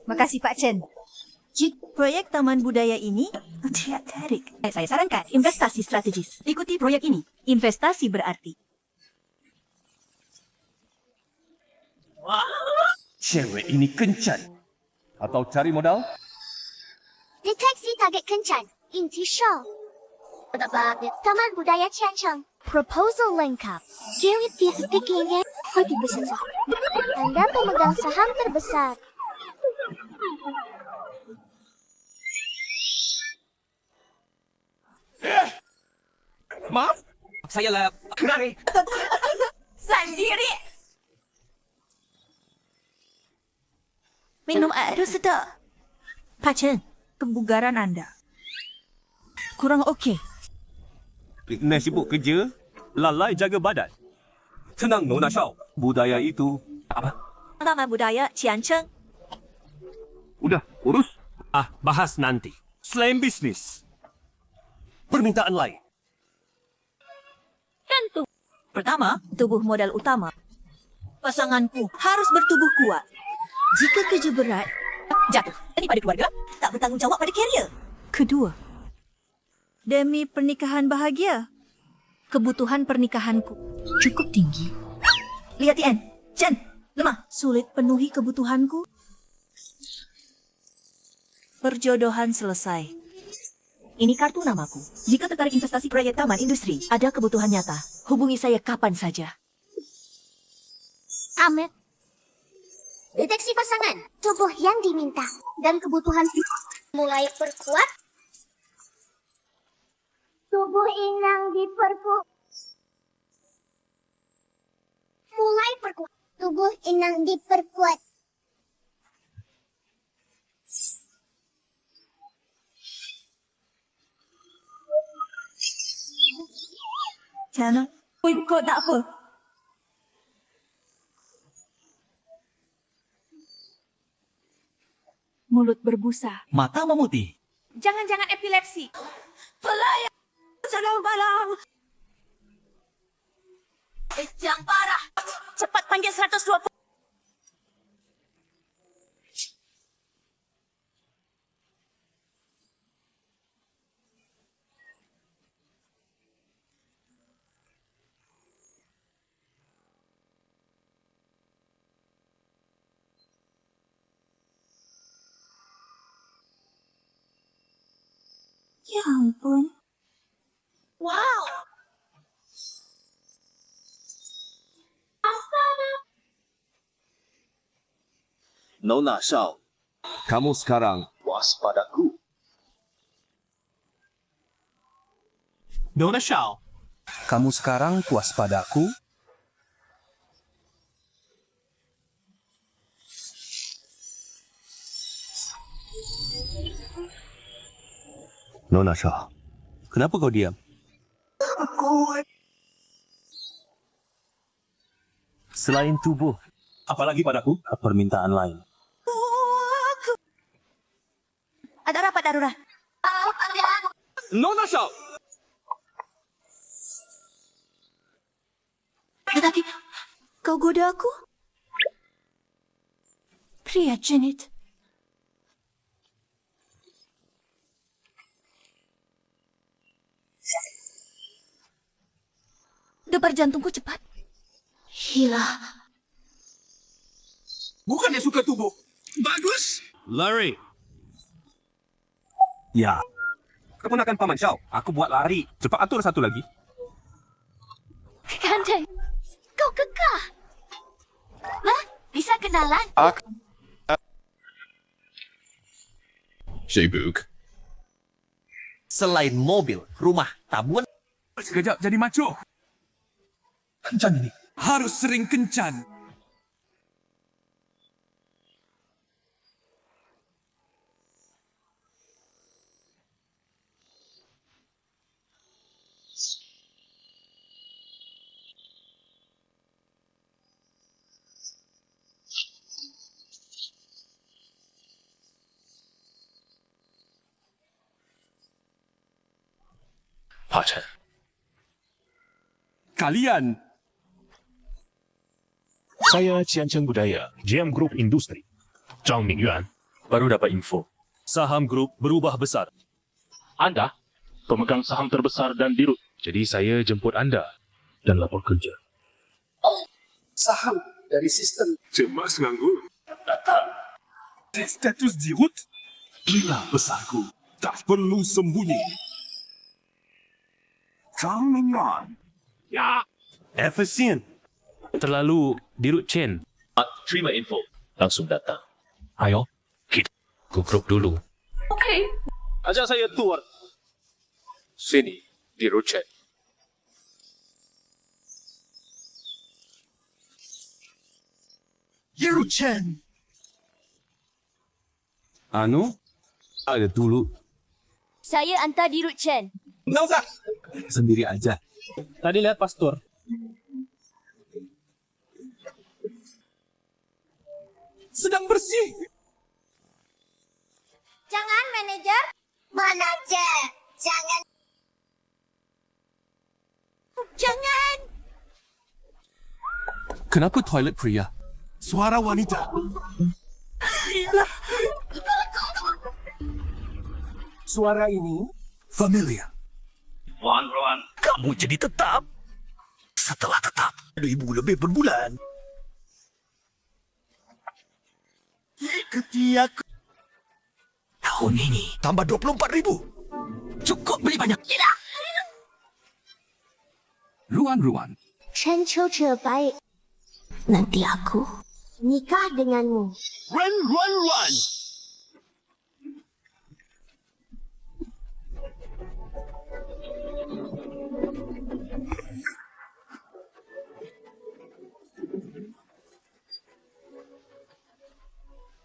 Makasih Pak Chen. Proyek Taman Budaya ini terik. Saya sarankan investasi strategis. Ikuti proyek ini. Investasi berarti. Cewek ini kencan. Atau cari modal? Deteksi target kencan. Inti show. Taman Budaya Ciancang. Proposal lengkap. Jilid pikirnya lebih besar. Anda pemegang saham terbesar. Maaf, saya lah kenari. Sendiri. Minum air sedap. Pak Chen, kebugaran anda kurang okey. Nak sibuk kerja, lalai jaga badan. Tenang, Nona Shao. Budaya itu... Apa? Taman Budaya Cianceng. Udah, urus. Bahas nanti. Selain bisnis. Permintaan lain. Tentu. Pertama, tubuh modal utama. Pasanganku harus bertubuh kuat. Jika kerja berat, jatuh pada keluarga, tak bertanggungjawab pada karier. Kedua, demi pernikahan bahagia, kebutuhan pernikahanku cukup tinggi. Lihat Tian, Chen, lemah. Sulit penuhi kebutuhanku. Perjodohan selesai. Ini kartu namaku. Jika tertarik investasi proyek taman industri, ada kebutuhan nyata. Hubungi saya kapan saja. Ahmed. Deteksi pasangan, tubuh yang diminta, dan kebutuhan mulai perkuat. Tubuh inang diperkuat. Mulai perkuat. Tubuh inang diperkuat. Jangan. Kok tak apa? Mulut berbusa. Mata memutih. Jangan-jangan epilepsi. Pelayang. Jangan balang. Yang parah. Cepat panggil 120. Ya ampun. Wow. Nona Shao, kamu sekarang puas padaku. Nona Shao. Kamu sekarang puas padaku? Nona Shao, kenapa kau diam? Selain tubuh, Apalagi padaku? permintaan lain. Ada rapat darurat. Nona Shao! Tetapi, kau goda aku? Pria Janet. Debar jantungku cepat. Hilang. Bukan dia suka tubuh. Bagus! Lari. Ya, Keponakan Paman Shao, aku buat lari. Cepat atur satu lagi. Ganteng. Kau kekah. Hah? Bisa kenalan? Sibuk. Selain mobil, rumah, tabungan. Sekejap jadi maco. Kencan ini. Harus sering kencan. Pak Chen. Kalian. Saya Cianceng Budaya, GM Group Industri. Zhang Mingyuan. Baru dapat info. Saham grup berubah besar. Anda pemegang saham terbesar dan dirut. Jadi saya jemput Anda dan lapor kerja. Saham dari sistem. Cemas nganggur. Status dirut. Gila besarku. Tak perlu sembunyi. Zhang Mingyuan. Ya. Efisien. Terlalu dirut Chen. Terima info. Langsung datang. Ayo, kita grup dulu. Okey. Ajak saya tour. Sini, di Ruchen. Yeruchen! Anu? Ada dulu. Saya hantar di Rut Chen. Nggak usah. Sendiri aja. Tadi lihat pastor. Sedang bersih. Jangan, manajer. Manajer, jangan. Jangan! Kenapa toilet pria? Suara wanita. Suara ini familiar. Ruan, kamu jadi tetap. Setelah tetap, 2,000 lebih per bulan. Ikuti aku. Tahun ini tambah 24,000. Cukup beli banyak. Tidak. Ruan. Chen Qiu terbaik. Nanti aku nikah denganmu. Ruan.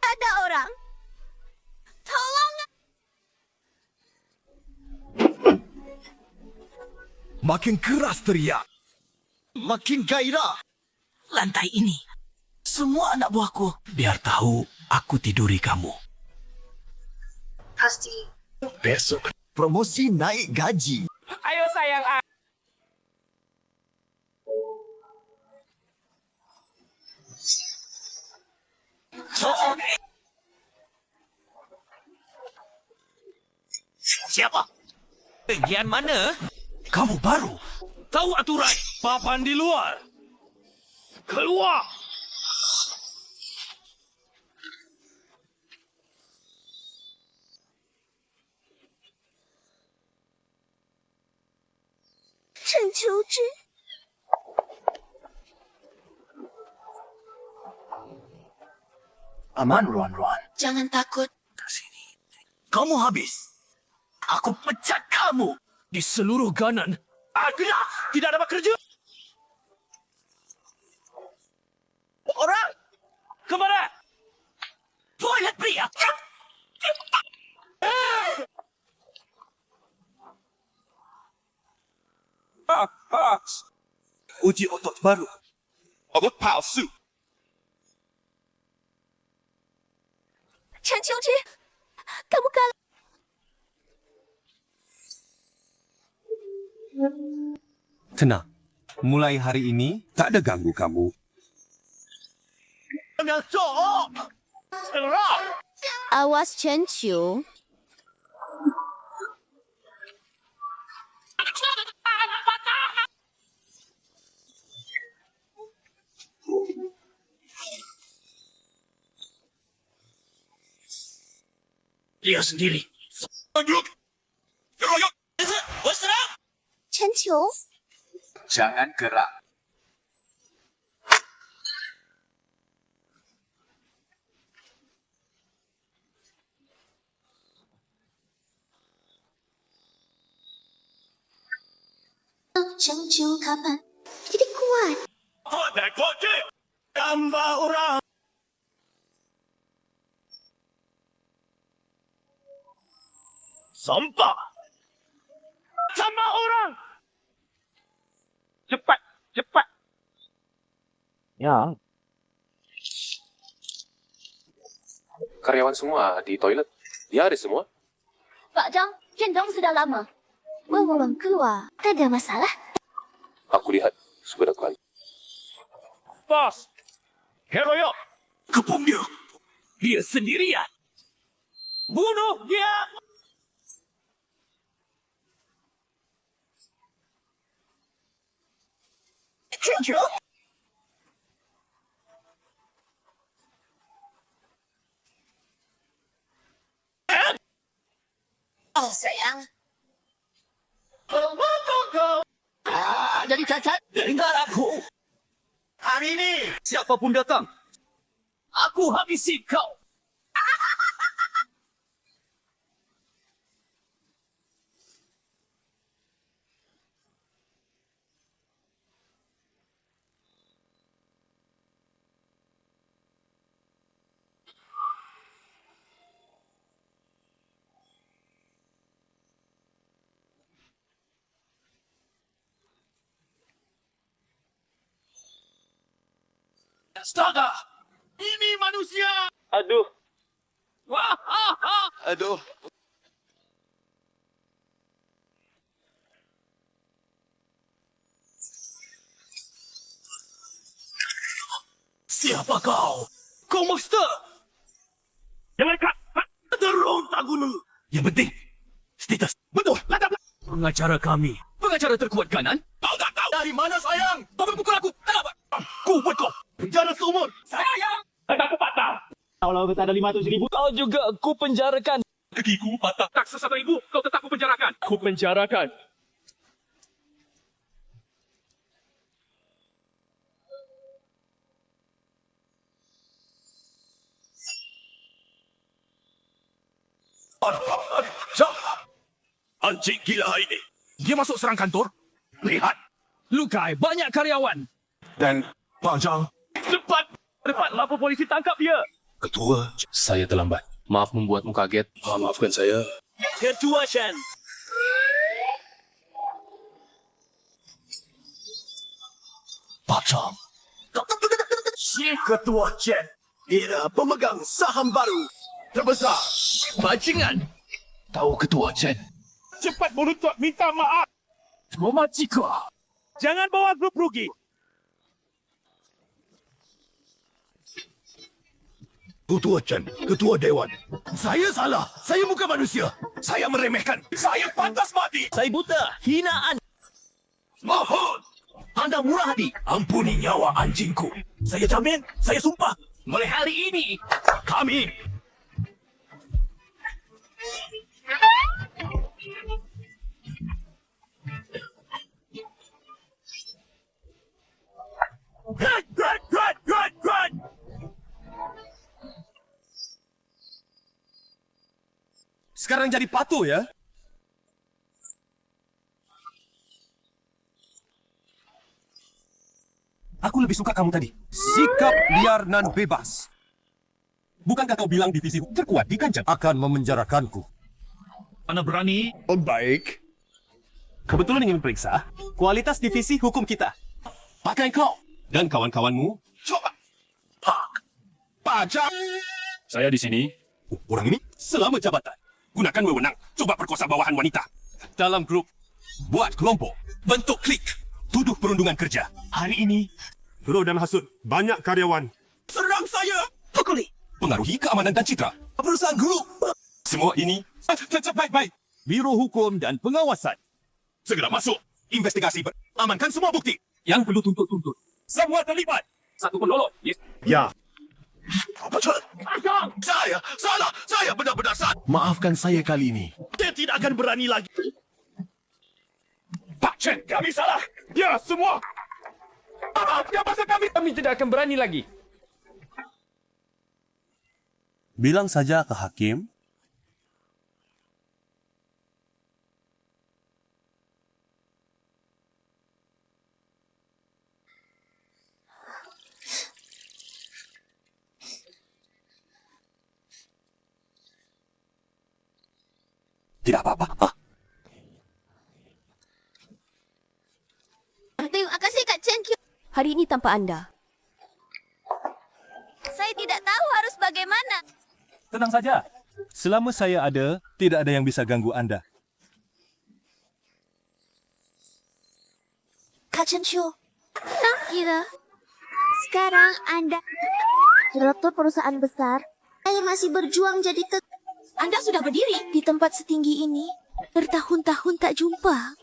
Ada orang. Tolong. Makin keras teriak. Makin gairah. Lantai ini. Semua anak buahku. Biar tahu aku tiduri kamu. Pasti. Besok promosi naik gaji. Ayo sayang. Siapa? Bagian mana? Kamu baru. Tahu aturan. Papan di luar. Keluar. Chen Qiuji. Aman, Ruan. Jangan takut. Sini. Kamu habis. Aku pecat kamu di seluruh ganan. Gerak! Tidak dapat kerja. Orang! Kemana? Toilet pria! Uji otot baru. Otot palsu. Chen Qiuji, kamu kalah. Tenang. Mulai hari ini, tak ada ganggu kamu. Awas Chen Qiu. Dia sendiri. Chen Qiu. Jangan gerak. Chen Qiu kapan jadi kuat? Tambah orang. Sampah. Tambah orang. Cepat. Ya, Karyawan semua di toilet. Ya, ada semua. Pak Zhang, Zhendong sudah lama. Orang keluar. Tak ada masalah. Aku lihat sudah kali. Bos. Heroyok. Kepung dia. Dia sendirian. Bunuh dia. Oh sayang. Jadi cacat. Dengar aku. Hari ini, siapapun datang, aku habisi kau. Astaga! Ini manusia! Aduh. Wah, ha, ha. Aduh. Siapa kau? Kau monster! Jangan kak. Terung tak guna. Yang penting, status. Betul, ladap. Pengacara kami. Pengacara terkuat kanan. Kau tak tahu. Dari mana sayang? Kau berpukul aku. Kenapa? Aku buat kau. Penjara seumur. Sayang! Aku patah. Kalau kita ada 500,000, kau juga aku penjarakan. Kakiku patah. Tak 1,000 kau tetap kupenjarakan. Aku penjarakan. Anjing gila ini. Dia masuk serang kantor. Lihat. Lukai banyak karyawan. Dan panjang. Cepat! Cepat, lapor polisi tangkap dia. Ketua. Saya terlambat. Maaf membuatmu kaget. Maafkan saya. Ketua Shen. Pacam. Si Ketua Chen. Dia pemegang saham baru. Terbesar. Bajingan! Tahu Ketua Chen. Cepat menuntut minta maaf. Mama Cika. Jangan bawa grup rugi. Ketua Chen. Ketua Dewan. Saya salah. Saya bukan manusia. Saya meremehkan. Saya pantas mati. Saya buta. Hinaan. Mohon. Anda murah hati. Ampuni nyawa anjingku. Saya jamin. Saya sumpah. Mulai hari ini, Kami. Run! Sekarang jadi patuh ya. Aku lebih suka kamu tadi. Sikap liar nan bebas. Bukankah kau bilang divisi terkuat di Ganjang akan memenjarakanku? Anda berani? Oh, baik. Kebetulan ingin periksa kualitas divisi hukum kita. Pakai kau dan kawan-kawanmu. Coba. Pajak. Saya di sini. Orang ini selama jabatan. Gunakan wewenang. Coba perkosa bawahan wanita. Dalam grup. Buat kelompok. Bentuk klik. Tuduh perundungan kerja. Hari ini. Roh dan hasut. Banyak karyawan. Serang saya. Pukuli. Pengaruhi keamanan dan citra. Perusahaan grup. Semua ini. Baik-baik. Biro Hukum dan Pengawasan. Segera masuk. Investigasi. Amankan semua bukti. Yang perlu tuntut. Semua terlibat. Satu pun lolos. Yes. Ya. Apa cepat? Saya salah. Saya benar-benar salah. Maafkan saya kali ini. Dia tidak akan berani lagi. Pak Chen, kami salah. Ya, semua. Dia pasal kami. Kami tidak akan berani lagi. Bilang saja ke hakim. Tidak apa-apa. Terima kasih Kak Chen Q. Hari ini tanpa anda. Saya tidak tahu harus bagaimana. Tenang saja. Selama saya ada, tidak ada yang bisa ganggu Anda. Kak Chen Q. Tak kira. Sekarang Anda direktur perusahaan besar. Saya masih berjuang jadi Anda sudah berdiri di tempat setinggi ini. Bertahun-tahun tak jumpa.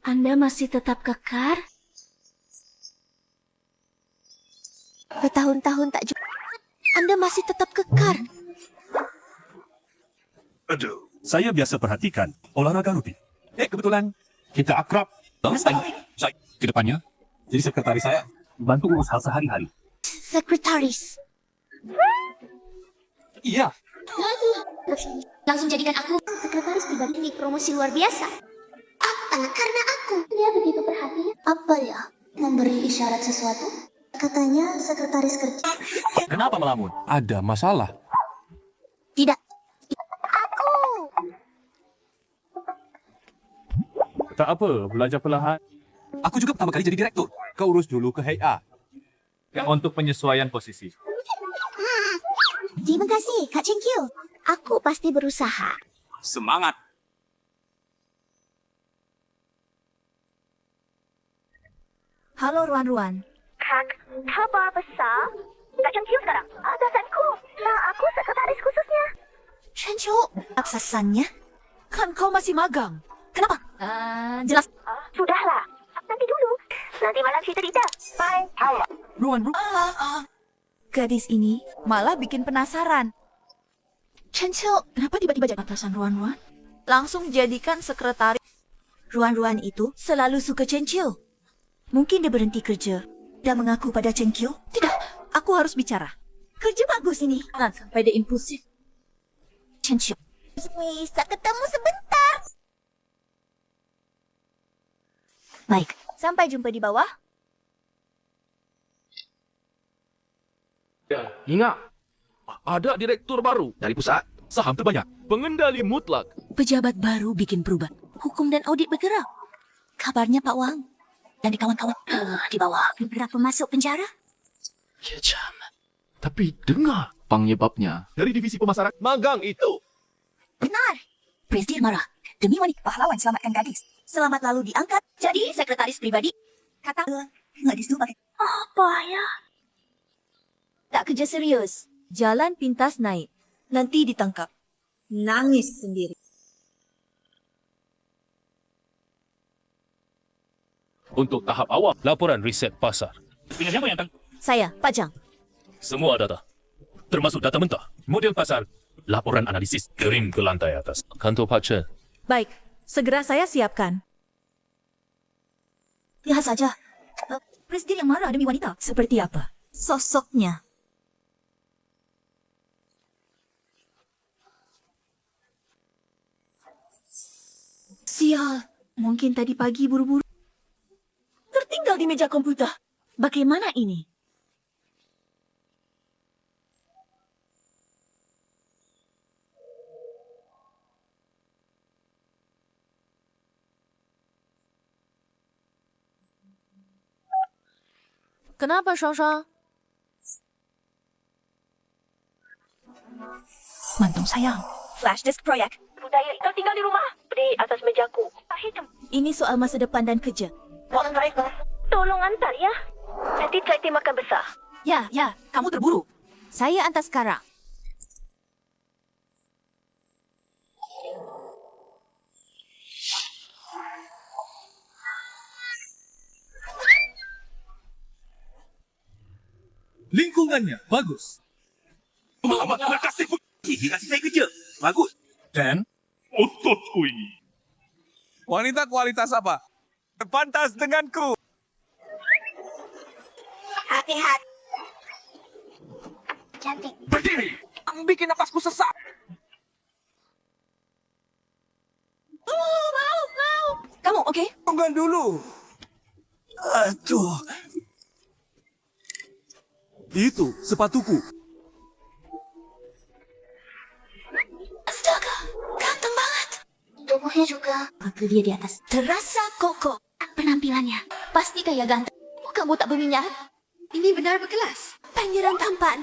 Anda masih tetap kekar? Bertahun-tahun tak jumpa. Anda masih tetap kekar. Aduh. Saya biasa perhatikan olahraga rutin. Kebetulan kita akrab. Saya ke depannya jadi sekretaris saya. Bantu urus hal sehari-hari. sekretaris. Iya. Langsung jadikan aku sekretaris pribadi di promosi luar biasa. Apa? Karena aku. Dia begitu perhatian. Apa ya? Memberi isyarat sesuatu? Katanya sekretaris kerja. Kenapa melamun? Ada masalah. Tidak. Aku. Tak apa, belajar perlahan. Aku juga pertama kali jadi direktur. Kau urus dulu ke HA. Untuk penyesuaian posisi. Terima kasih, Kak Chen Qiu. Aku pasti berusaha. Semangat. Halo Ruan-Ruan. Kabar besar? Kak Chen Qiu sekarang. Atasanku. Nah, aku sekretaris khususnya. Chen Qiu, atasannya? Kan kau masih magang. Kenapa? Jelas. Sudahlah. Nanti dulu. Nanti malam kita tidak. Bye. Ruan-Ruan. Gadis ini malah bikin penasaran. Chen Qiu, kenapa tiba-tiba jadi atasan Ruan-Ruan? Langsung jadikan sekretaris. Ruan-Ruan itu selalu suka Chen Qiu. Mungkin dia berhenti kerja dan mengaku pada Chen Qiu. Tidak, aku harus bicara. Kerja bagus ini. Jangan sampai dia impulsif. Chen Qiu. Bisa ketemu sebentar. Baik, sampai jumpa di bawah. Ingat, ada direktur baru dari pusat. Saham terbanyak. Pengendali mutlak. Pejabat baru bikin perubahan. Hukum dan audit bergerak. Kabarnya Pak Wang dan kawan-kawan di bawah. Berapa masuk penjara? Kejam. Tapi dengar penyebabnya dari divisi pemasaran magang itu. Benar. Presiden marah. Demi wanita pahlawan selamatkan gadis. Selamat lalu diangkat jadi sekretaris pribadi. Kata gadis itu pakai apa ya? Tak kerja serius. Jalan pintas naik. Nanti ditangkap. Nangis sendiri. Untuk tahap awal, laporan riset pasar. Dengan siapa yang Saya, Pak Jang. Semua data, termasuk data mentah, model pasar, laporan analisis, kirim ke lantai atas. Kantor Pak Chen. Baik, segera saya siapkan. Lihat saja. Presiden yang marah demi wanita. Seperti apa? Sosoknya. Sial, mungkin tadi pagi buru-buru. Tertinggal di meja komputer. Bagaimana ini? Kenapa, Shang-Shang? Mantung sayang. Flash disk proyek. Budaya itu tinggal di rumah. Di atas mejaku. Hitam. Ini soal masa depan dan kerja. Tolong antar ya. Nanti traktir makan besar. Ya, kamu terburu. Saya antar sekarang. Lingkungannya bagus. Terima kasih. Kasih saya kerja. Bagus. Dan ototku ini. Wanita kualitas apa? Pantas denganku. Hati-hati. Cantik. Berdiri. Kamu bikin napasku sesak. Kamu oke? Tunggu dulu. Aduh. Itu sepatuku. Astaga, ganteng banget. Tubuhnya juga. Maka dia di atas. Terasa kokoh. Penampilannya pasti kayak ganteng. Bukan botak berminyak. Ini benar berkelas. Pangeran tampan.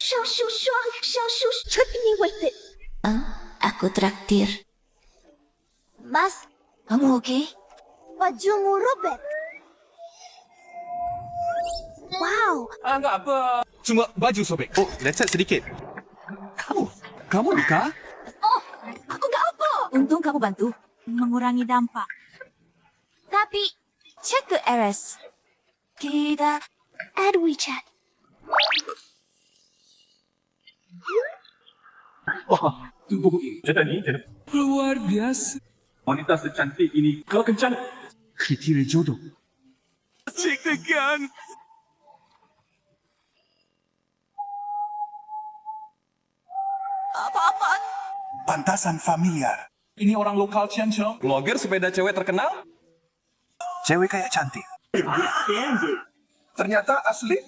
Xiao Shu Shuang, Xiao Shu Chutney with it. Aku traktir. Mas, Kamu oke? bajumu robek. Wow, Enggak apa. Cuma baju sobek. Oh, lecet sedikit. Kamu luka? Aku gak apa. Untung kamu bantu. Mengurangi dampak. tapi Cek ke RS. Kita add WeChat. Tubuh ini luar biasa. Wanita secantik ini kalau kencan kriteria jodoh. Asik tekan. apa-apaan? Pantasan familiar. Ini orang lokal Ciancong. Blogger sepeda cewek terkenal? Cewek kayak cantik. Ternyata asli.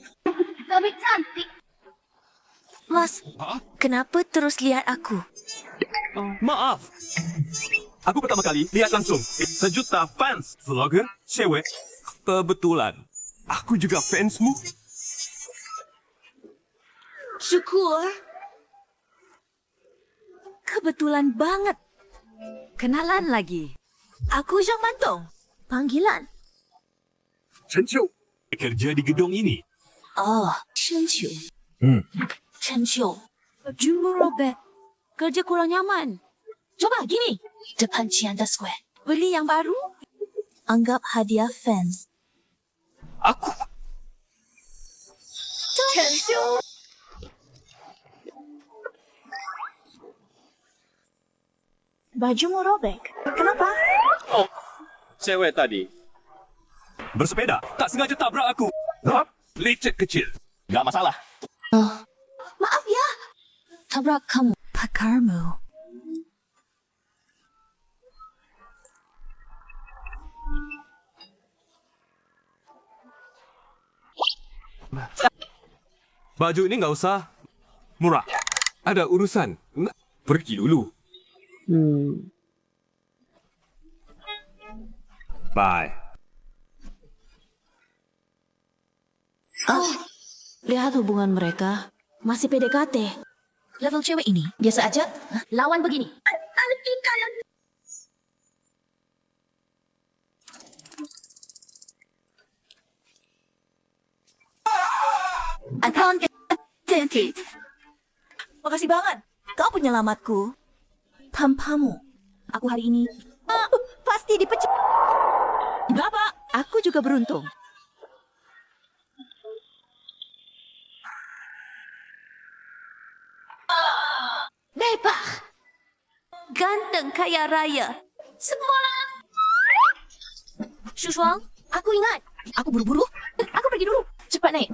Tapi cantik. Mas, kenapa terus lihat aku? Maaf. Aku pertama kali lihat langsung. 1 juta fans. Vlogger, cewek, Kebetulan, aku juga fansmu. Syukur. Kebetulan banget. Kenalan lagi. Aku Zhang Mantong. Panggilan. Chen Qiu, kerja di gedung ini. Oh, Chen Qiu. Chen Qiu. Jumbo robek. Kerja kurang nyaman. Coba gini. Depan Cianda Square. Beli yang baru. Anggap hadiah fans. Aku. Chen Qiu. Bajumu robek. Kenapa? Oh, cewek tadi. Bersepeda, tak sengaja tabrak aku. Lecet kecil. Gak masalah. Maaf ya. Tabrak kamu. Pakarmu. Baju ini nggak usah. Murah. Ada urusan. Pergi dulu. Bye. Lihat hubungan mereka. Masih PDKT. Level cewek ini biasa aja. Lawan begini. Account identity. Makasih banget. Kau penyelamatku. Tanpamu, aku hari ini pasti dipecat. Bapak, aku juga beruntung. Bapak, ganteng kaya raya. Semua. Shushuang, aku ingat. Aku buru-buru. Aku pergi dulu. Cepat naik.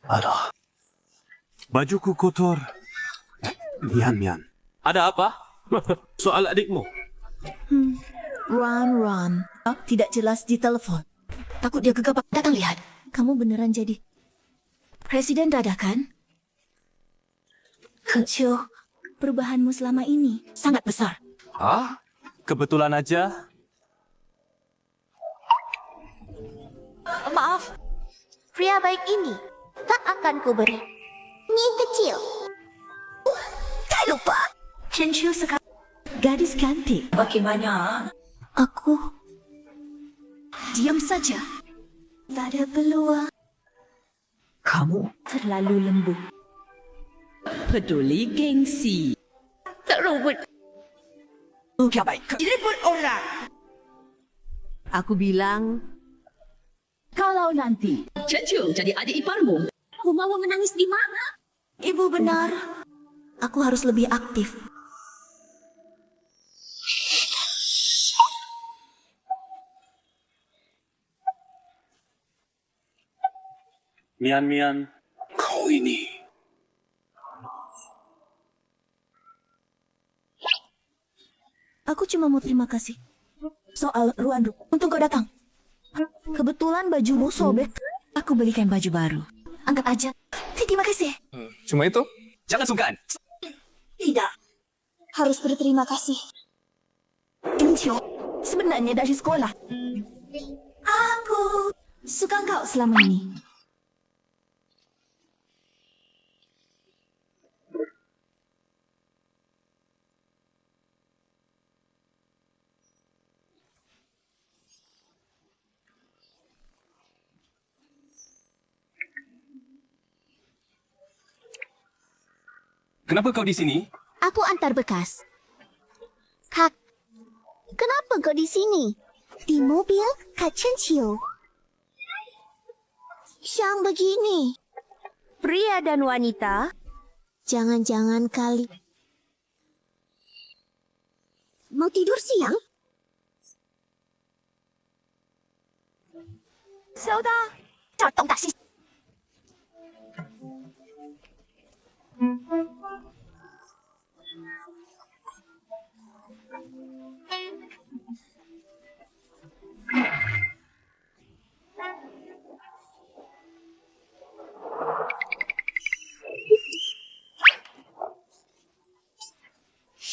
Aduh. Bajuku kotor. Mian. Ada apa? Soal adikmu. Run. Tidak jelas di telepon. Takut dia gegabah. Datang lihat. Kamu beneran jadi presiden dadakan? Kecil, perubahanmu selama ini sangat besar. Kebetulan aja. Maaf. Pria baik ini tak akan kuberi. Ni kecil. Tak lupa. Chen Qiu sekarang gadis cantik. Bagaimana? Aku diam saja. Tak ada peluang. Kamu terlalu lembut. Peduli gengsi. Tak ruwet. Bukan baik. Ribut orang. Aku bilang, kalau nanti Chen Qiu jadi adik iparmu, aku mau menangis di mana? Ibu benar. Aku harus lebih aktif. Mian. Kau ini. Aku cuma mau terima kasih. Soal Ruandu, untung kau datang. Kebetulan bajumu sobek. Aku belikan baju baru. Angkat aja. Terima kasih. Cuma itu? Jangan sungkan. Tidak. Harus berterima kasih. Chen sebenarnya dari sekolah. Aku suka kau selama ini. Kenapa kau di sini? Aku antar bekas. Kak, kenapa kau di sini? Di mobil Kak Chen Qiu. Yang begini. Pria dan wanita. Jangan-jangan kali. Mau tidur siang? Sudah. Catong taksi.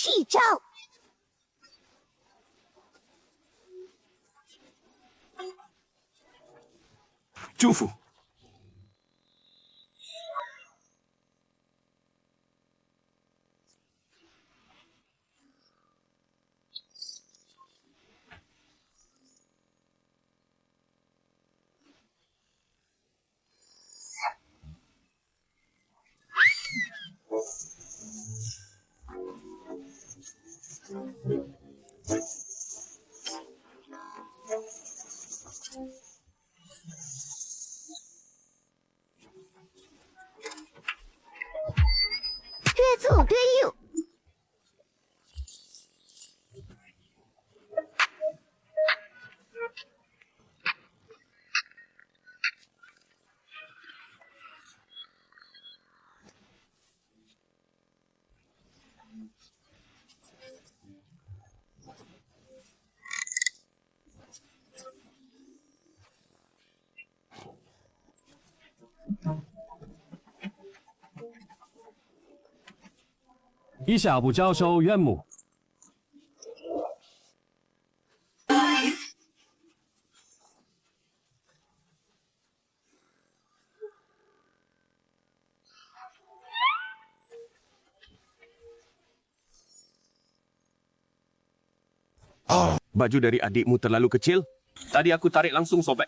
hijau. 祝福。越左越右。一下不交收原木。Baju dari adikmu terlalu kecil. Tadi aku tarik langsung sobek.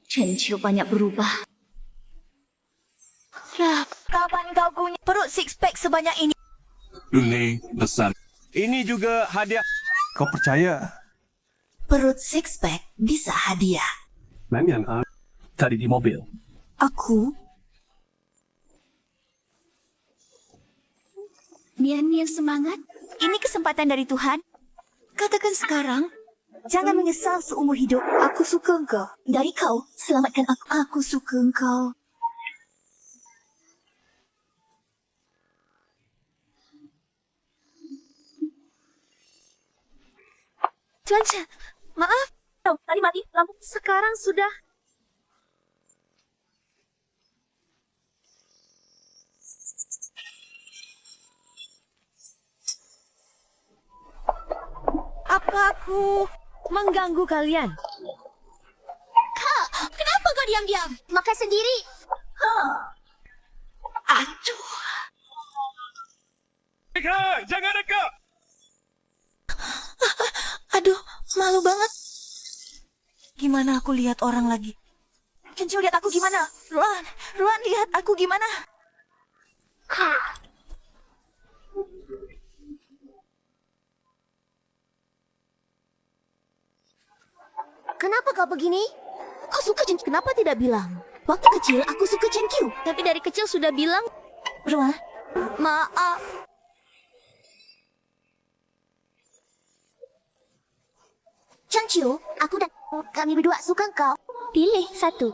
Chen Qiu banyak berubah. Kapan kau punya perut six pack sebanyak ini? Ini besar. Ini juga hadiah. Kau percaya? Perut six pack bisa hadiah. Mamian, tadi di mobil. Aku? Mian-mian semangat. Ini kesempatan dari Tuhan. Katakan sekarang. Jangan menyesal seumur hidup. Aku suka engkau. Dari kau, selamatkan aku. Aku suka engkau. Tuan Chen, maaf. Tadi mati lampu. Sekarang sudah. Apa aku mengganggu kalian? Kak, kenapa kau diam-diam? Makan sendiri. Aduh. Reka, jangan Reka! Aduh, malu banget. Gimana aku lihat orang lagi? Kencil lihat aku gimana? Ruan lihat aku gimana? Kenapa kau begini? Kau suka Chen Qiu, kenapa tidak bilang? Waktu kecil aku suka Chen Qiu, tapi dari kecil sudah bilang. Ruan, Maaf. Chen Qiu, aku dan kami berdua suka kau. Pilih satu.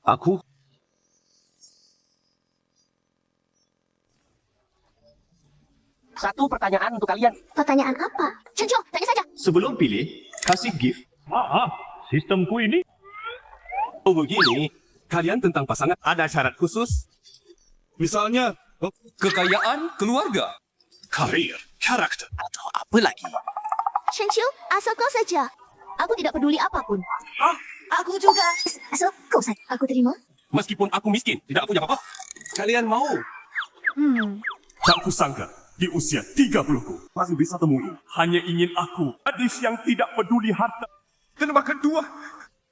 Aku? Satu pertanyaan untuk kalian. Pertanyaan apa? Chen Qiu, tanya saja. Sebelum pilih, kasih gift. Maaf, sistemku ini. Oh begini, kalian tentang pasangan ada syarat khusus? Misalnya, kekayaan keluarga, karir, karakter, atau apa lagi? Chen Qiu, asal kau saja. Aku tidak peduli apapun. aku juga. Asal kau saja. Aku terima. Meskipun aku miskin, tidak punya apa-apa. Kalian mau? Tak kusangka, di usia 30-ku masih bisa temui. Hanya ingin aku, gadis yang tidak peduli harta. Dan bahkan dua.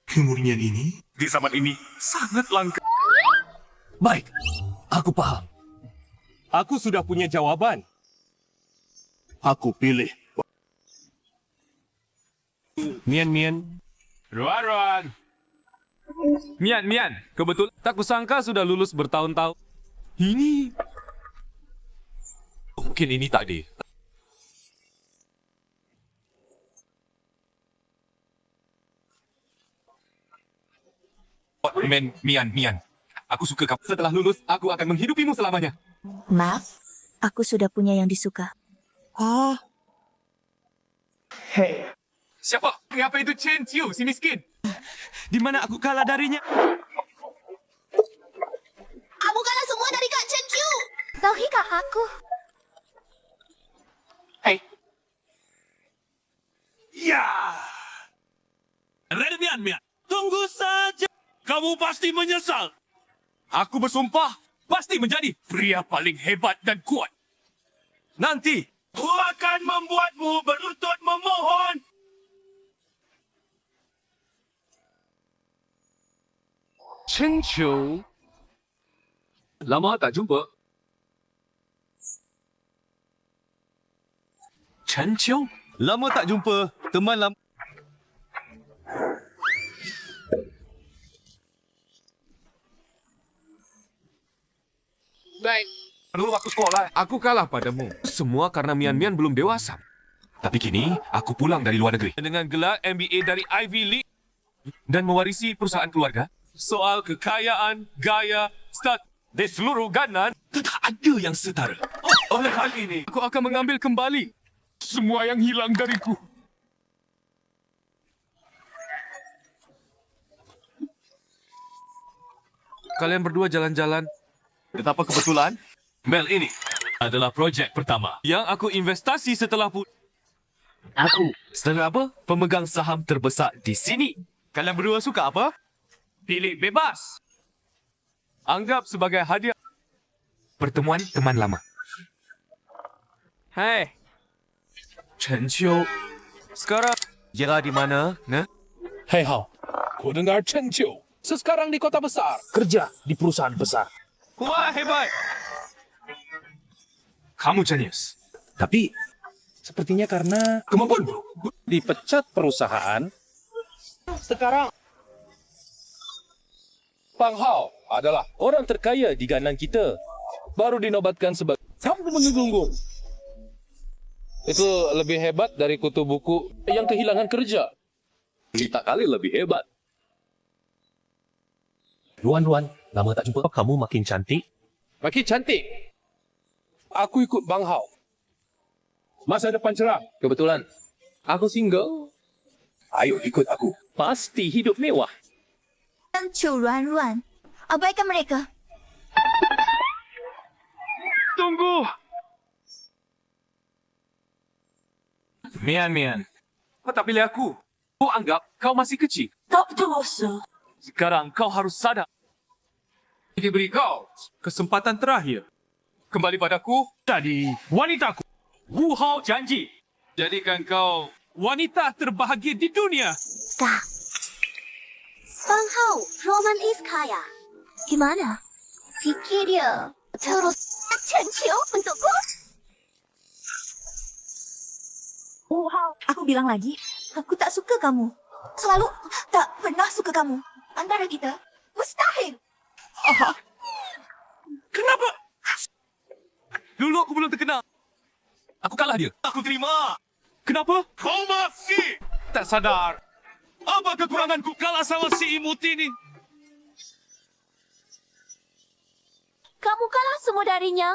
Kemurnian ini, di zaman ini, sangat langka. Baik, aku paham. Aku sudah punya jawaban. Aku pilih. Mian. Ruan. Mian. Kebetulan tak kusangka sudah lulus bertahun-tahun. Ini... Mungkin ini takdir. Mian. Aku suka kamu. Setelah lulus, aku akan menghidupimu selamanya. Maaf, aku sudah punya yang disuka. Hei, Siapa? Apa itu Chen Qiu, si miskin? Di mana aku kalah darinya? Kamu kan aku. Ya! Mian Mian, tunggu saja. Kamu pasti menyesal. Aku bersumpah, pasti menjadi pria paling hebat dan kuat. Nanti, aku akan membuatmu berlutut memohon. Chen Qiu. Lama tak jumpa. Chen Qiu? Lama tak jumpa, teman lama. Baik. Dulu waktu sekolah, aku kalah padamu. Semua karena Mian Mian belum dewasa. Tapi kini, aku pulang dari luar negeri. Dengan gelar MBA dari Ivy League dan mewarisi perusahaan keluarga. Soal kekayaan, gaya, stat di seluruh ganan, Tak ada yang setara. oleh hal ini, aku akan mengambil kembali semua yang hilang dariku. Kalian berdua jalan-jalan. Betapa kebetulan, Mel ini adalah projek pertama yang aku investasi setelah Aku, setelah apa? Pemegang saham terbesar di sini. Kalian berdua suka apa? Pilih bebas. Anggap sebagai hadiah. Pertemuan teman lama. Hai. Chen Qiu. Sekarang, Jera di mana? Nah? Hei Hao, ku dengar Chen Qiu sekarang di kota besar, kerja di perusahaan besar. Wah, hebat. Kamu jenius. Tapi, sepertinya karena Kemampuanmu. dipecat perusahaan, sekarang Pang Hao adalah orang terkaya di ganan kita. Baru dinobatkan sebagai sampai menunggu. Itu lebih hebat dari kutu buku yang kehilangan kerja. Kita kali lebih hebat. Luan, lama tak jumpa. Kamu makin cantik. Makin cantik? Aku ikut Bang Hao. Masa depan cerah. Kebetulan, aku single. Ayo ikut aku. Pasti hidup mewah. Chen Ruan, abaikan mereka. Tunggu. Mian, kau tak pilih aku. Kau anggap kau masih kecil. Tak berdosa. Sekarang kau harus sadar. Ini beri kau kesempatan terakhir. Kembali padaku. Jadi, wanitaku. Wu Hao janji. Jadikan kau wanita terbahagia di dunia. Dah. Bang Hao, romantis kaya. Gimana? Fikir dia. Terus Chen Qiu untukku? Aku bilang lagi, aku tak suka kamu. Selalu tak pernah suka kamu. Antara kita, mustahil. Kenapa? Dulu aku belum terkenal. Aku kalah dia. Aku terima. Kenapa? Kau masih Tak sadar. Apa kekuranganku kalah sama si imut ini? Kamu kalah semua darinya.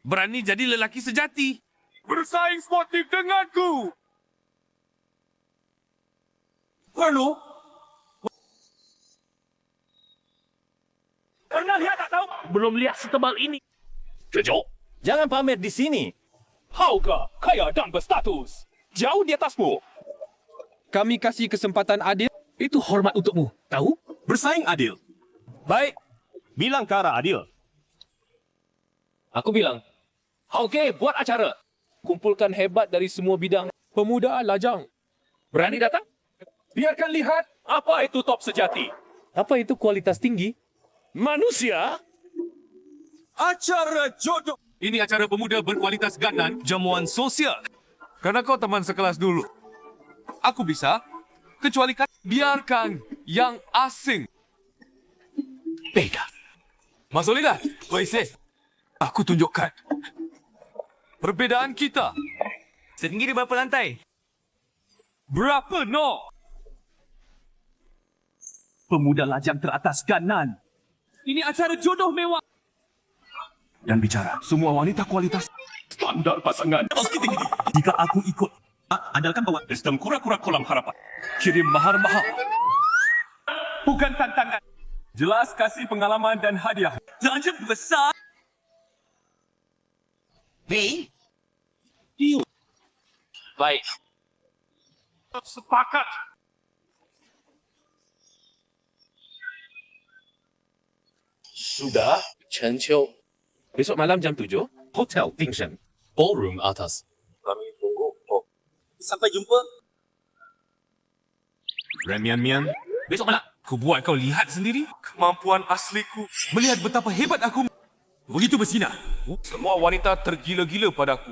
Berani jadi lelaki sejati. Bersaing sportif denganku. perlu. Pernah lihat tak tahu? Belum lihat setebal ini. Jojo, jangan pamer di sini. Hauga, kaya dan berstatus. Jauh di atasmu. Kami kasih kesempatan adil. Itu hormat untukmu, tahu? Bersaing adil. Baik, bilang ke arah adil. Aku bilang, okey, buat acara. Kumpulkan hebat dari semua bidang. Pemuda lajang. Berani datang? Biarkan lihat apa itu top sejati. Apa itu kualitas tinggi? Manusia? Acara jodoh. Ini acara pemuda berkualitas ganan, jamuan sosial. Karena kau teman sekelas dulu. Aku bisa, kecuali kan biarkan yang asing. Beda. Masuk lidah, Oasis. Aku tunjukkan. Perbedaan kita. Setinggi di berapa lantai? Berapa, no? Pemuda lajang teratas ganan. Ini acara jodoh mewah. Dan bicara, semua wanita kualitas standar pasangan. Jika aku ikut, andalkan bawa sistem kura-kura kolam harapan. Kirim mahar mahal. Bukan tantangan. Jelas kasih pengalaman dan hadiah. Jangan besar. Hei. Baik. Sepakat. Sudah, Chen Qiu. Besok malam jam 7, Hotel Vincent. Ballroom atas. Kami tunggu. Oh. Sampai jumpa. Mian. Besok malam. Ku buat kau lihat sendiri kemampuan asliku. Melihat betapa hebat aku. Begitu bersinar. Semua wanita tergila-gila padaku.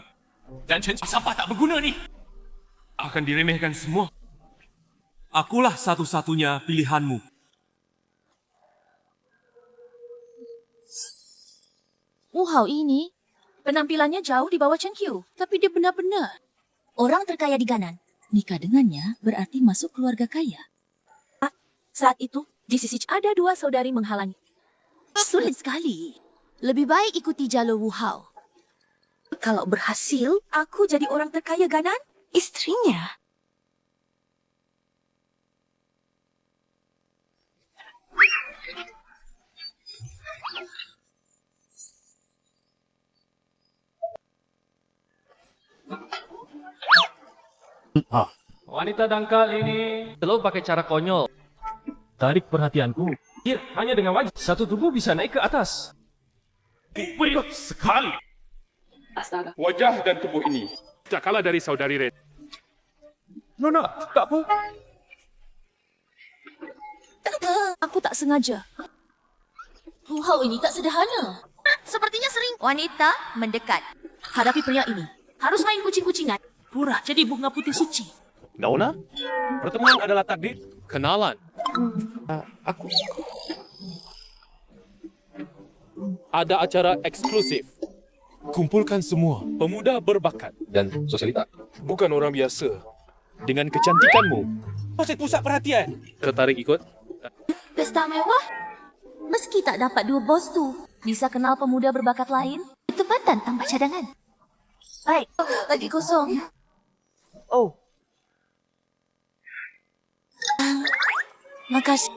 Dan Chen Qiu sampah tak berguna ni. Akan diremehkan semua. Akulah satu-satunya pilihanmu. Wu Hao ini, penampilannya jauh di bawah Chen Qiu. Tapi dia benar-benar orang terkaya di Ganan. Nikah dengannya berarti masuk keluarga kaya. Saat itu, di sisi ada dua saudari menghalangi. Sulit sekali. Lebih baik ikuti jalur Wu Hao. Kalau berhasil, aku jadi orang terkaya Ganan, istrinya. Wanita dangkal ini selalu pakai cara konyol. Tarik perhatianku. Ya, hanya dengan wajah. Satu tubuh bisa naik ke atas. Berat sekali. Astaga. Wajah dan tubuh ini tak kalah dari saudari Red. Nona, tak apa. Aku tak sengaja. Wu Hao ini tak sederhana. Sepertinya sering wanita mendekat. Hadapi pria ini. Harus main kucing-kucingan. Pura jadi bunga putih suci. Nona, pertemuan adalah takdir. Kenalan. Aku. Ada acara eksklusif. Kumpulkan semua pemuda berbakat. Dan sosialita. Bukan orang biasa. Dengan kecantikanmu. Masih pusat perhatian. Tertarik ikut? Pesta mewah? Meski tak dapat dua bos tu, bisa kenal pemuda berbakat lain? Tempatan tanpa cadangan. Baik, lagi kosong. Oh, Makasih.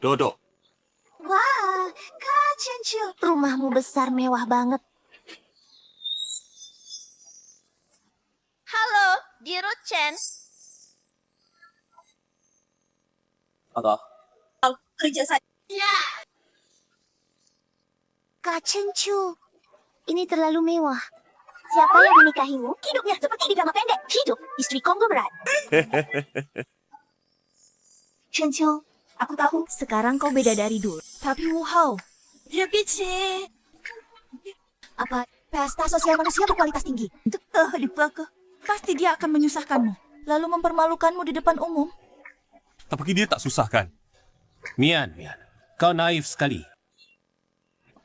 Dodo. Wah, Kak Chen Qiu, rumahmu besar mewah banget. Halo, Diro Chen. Ada. Kerja saya. Ya. Kak Chen Qiu, ini terlalu mewah. Siapa yang menikahimu? Hidupnya seperti di drama pendek. Hidup istri konglomerat. Chen Qiu, aku tahu sekarang kau beda dari dulu. Tapi Wu Hao, dia kecil. Apa pesta sosial manusia berkualitas tinggi? Lupa ke? Pasti dia akan menyusahkanmu, lalu mempermalukanmu di depan umum. Tapi dia tak susah kan? Mian. Kau naif sekali.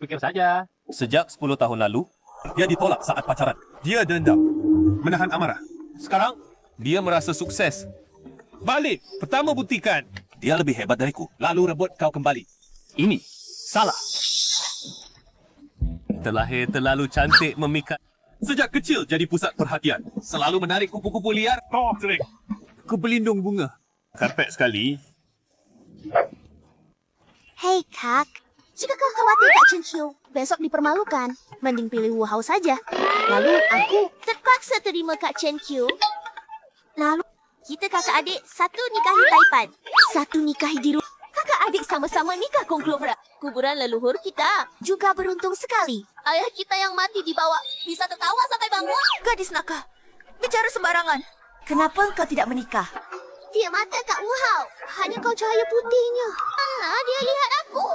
Pikir saja. Sejak 10 tahun lalu, dia ditolak saat pacaran. Dia dendam, menahan amarah. Sekarang, dia merasa sukses. Balik, pertama buktikan. Dia lebih hebat dariku, lalu rebut kau kembali. Ini salah. Terlahir terlalu cantik memikat. Sejak kecil jadi pusat perhatian. Selalu menarik kupu-kupu liar. Oh, sering. Ku pelindung bunga. Karpet sekali. Hei Kak, jika kau khawatir Kak Chen Qiu besok dipermalukan, mending pilih Wu Hao saja. Lalu aku terpaksa terima Kak Chen Qiu. Lalu kita kakak adik satu nikahi Taipan, satu nikahi di rumah. Kakak adik sama-sama nikah konglomerat. Kuburan leluhur kita juga beruntung sekali. Ayah kita yang mati dibawa bisa tertawa sampai bangun. Gadis nakal, bicara sembarangan. Kenapa kau tidak menikah? Dia mata Kak Wu Hao, hanya kau cahaya putihnya. Mana dia lihat aku?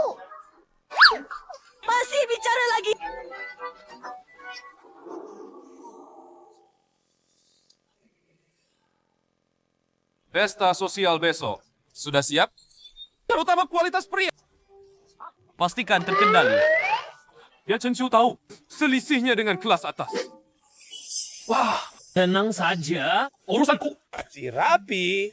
Masih bicara lagi. Pesta sosial besok. Sudah siap? Terutama kualitas pria. Pastikan terkendali. Ya Chen Qiu tahu selisihnya dengan kelas atas. Wah, tenang saja. Urusanku. Si rapi.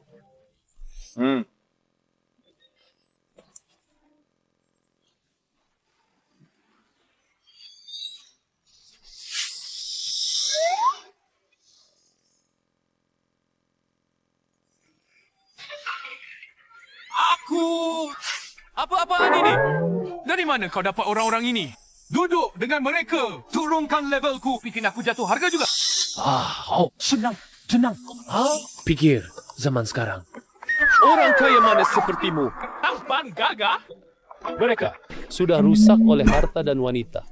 Apa-apaan ini? Dari mana kau dapat orang-orang ini? Duduk dengan mereka. Turunkan levelku. Bikin aku jatuh harga juga. Senang. Pikir zaman sekarang. Orang kaya mana sepertimu? Tampan gagah. Mereka sudah rusak oleh harta dan wanita.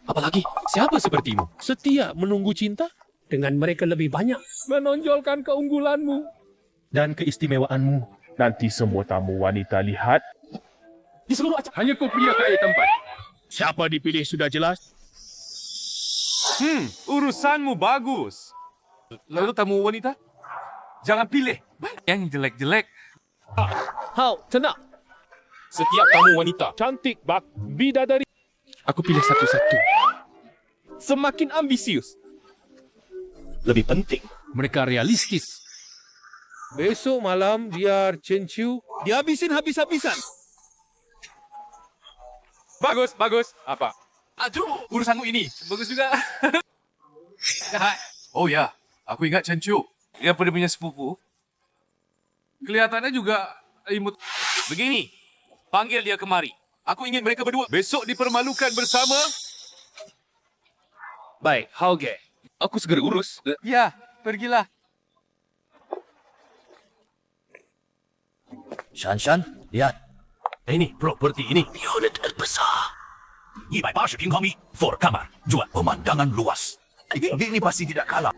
Apalagi, siapa sepertimu? Setia menunggu cinta dengan mereka lebih banyak. Menonjolkan keunggulanmu dan keistimewaanmu. Nanti semua tamu wanita lihat. Di seluruh acara. Hanya kau pria kaya tempat. Siapa dipilih sudah jelas. Urusanmu bagus. Lalu tamu wanita? Jangan pilih yang jelek-jelek. Tenang. Setiap tamu wanita cantik bak bidadari. Aku pilih satu-satu. Semakin ambisius. Lebih penting. Mereka realistis. Besok malam biar Chen Chiu dihabisin habis-habisan. Bagus. Apa? Aduh, urusanmu ini. Bagus juga. Oh ya, aku ingat Chen Chiu. Yang pada punya sepupu. Kelihatannya juga imut. Begini, panggil dia kemari. Aku ingin mereka berdua besok dipermalukan bersama. Baik, Hauge. Aku segera urus. Ya, pergilah. Shan, lihat. Ini properti ini. Unit terbesar. 180平方米，4 kamar, jual pemandangan luas. Ini pasti tidak kalah.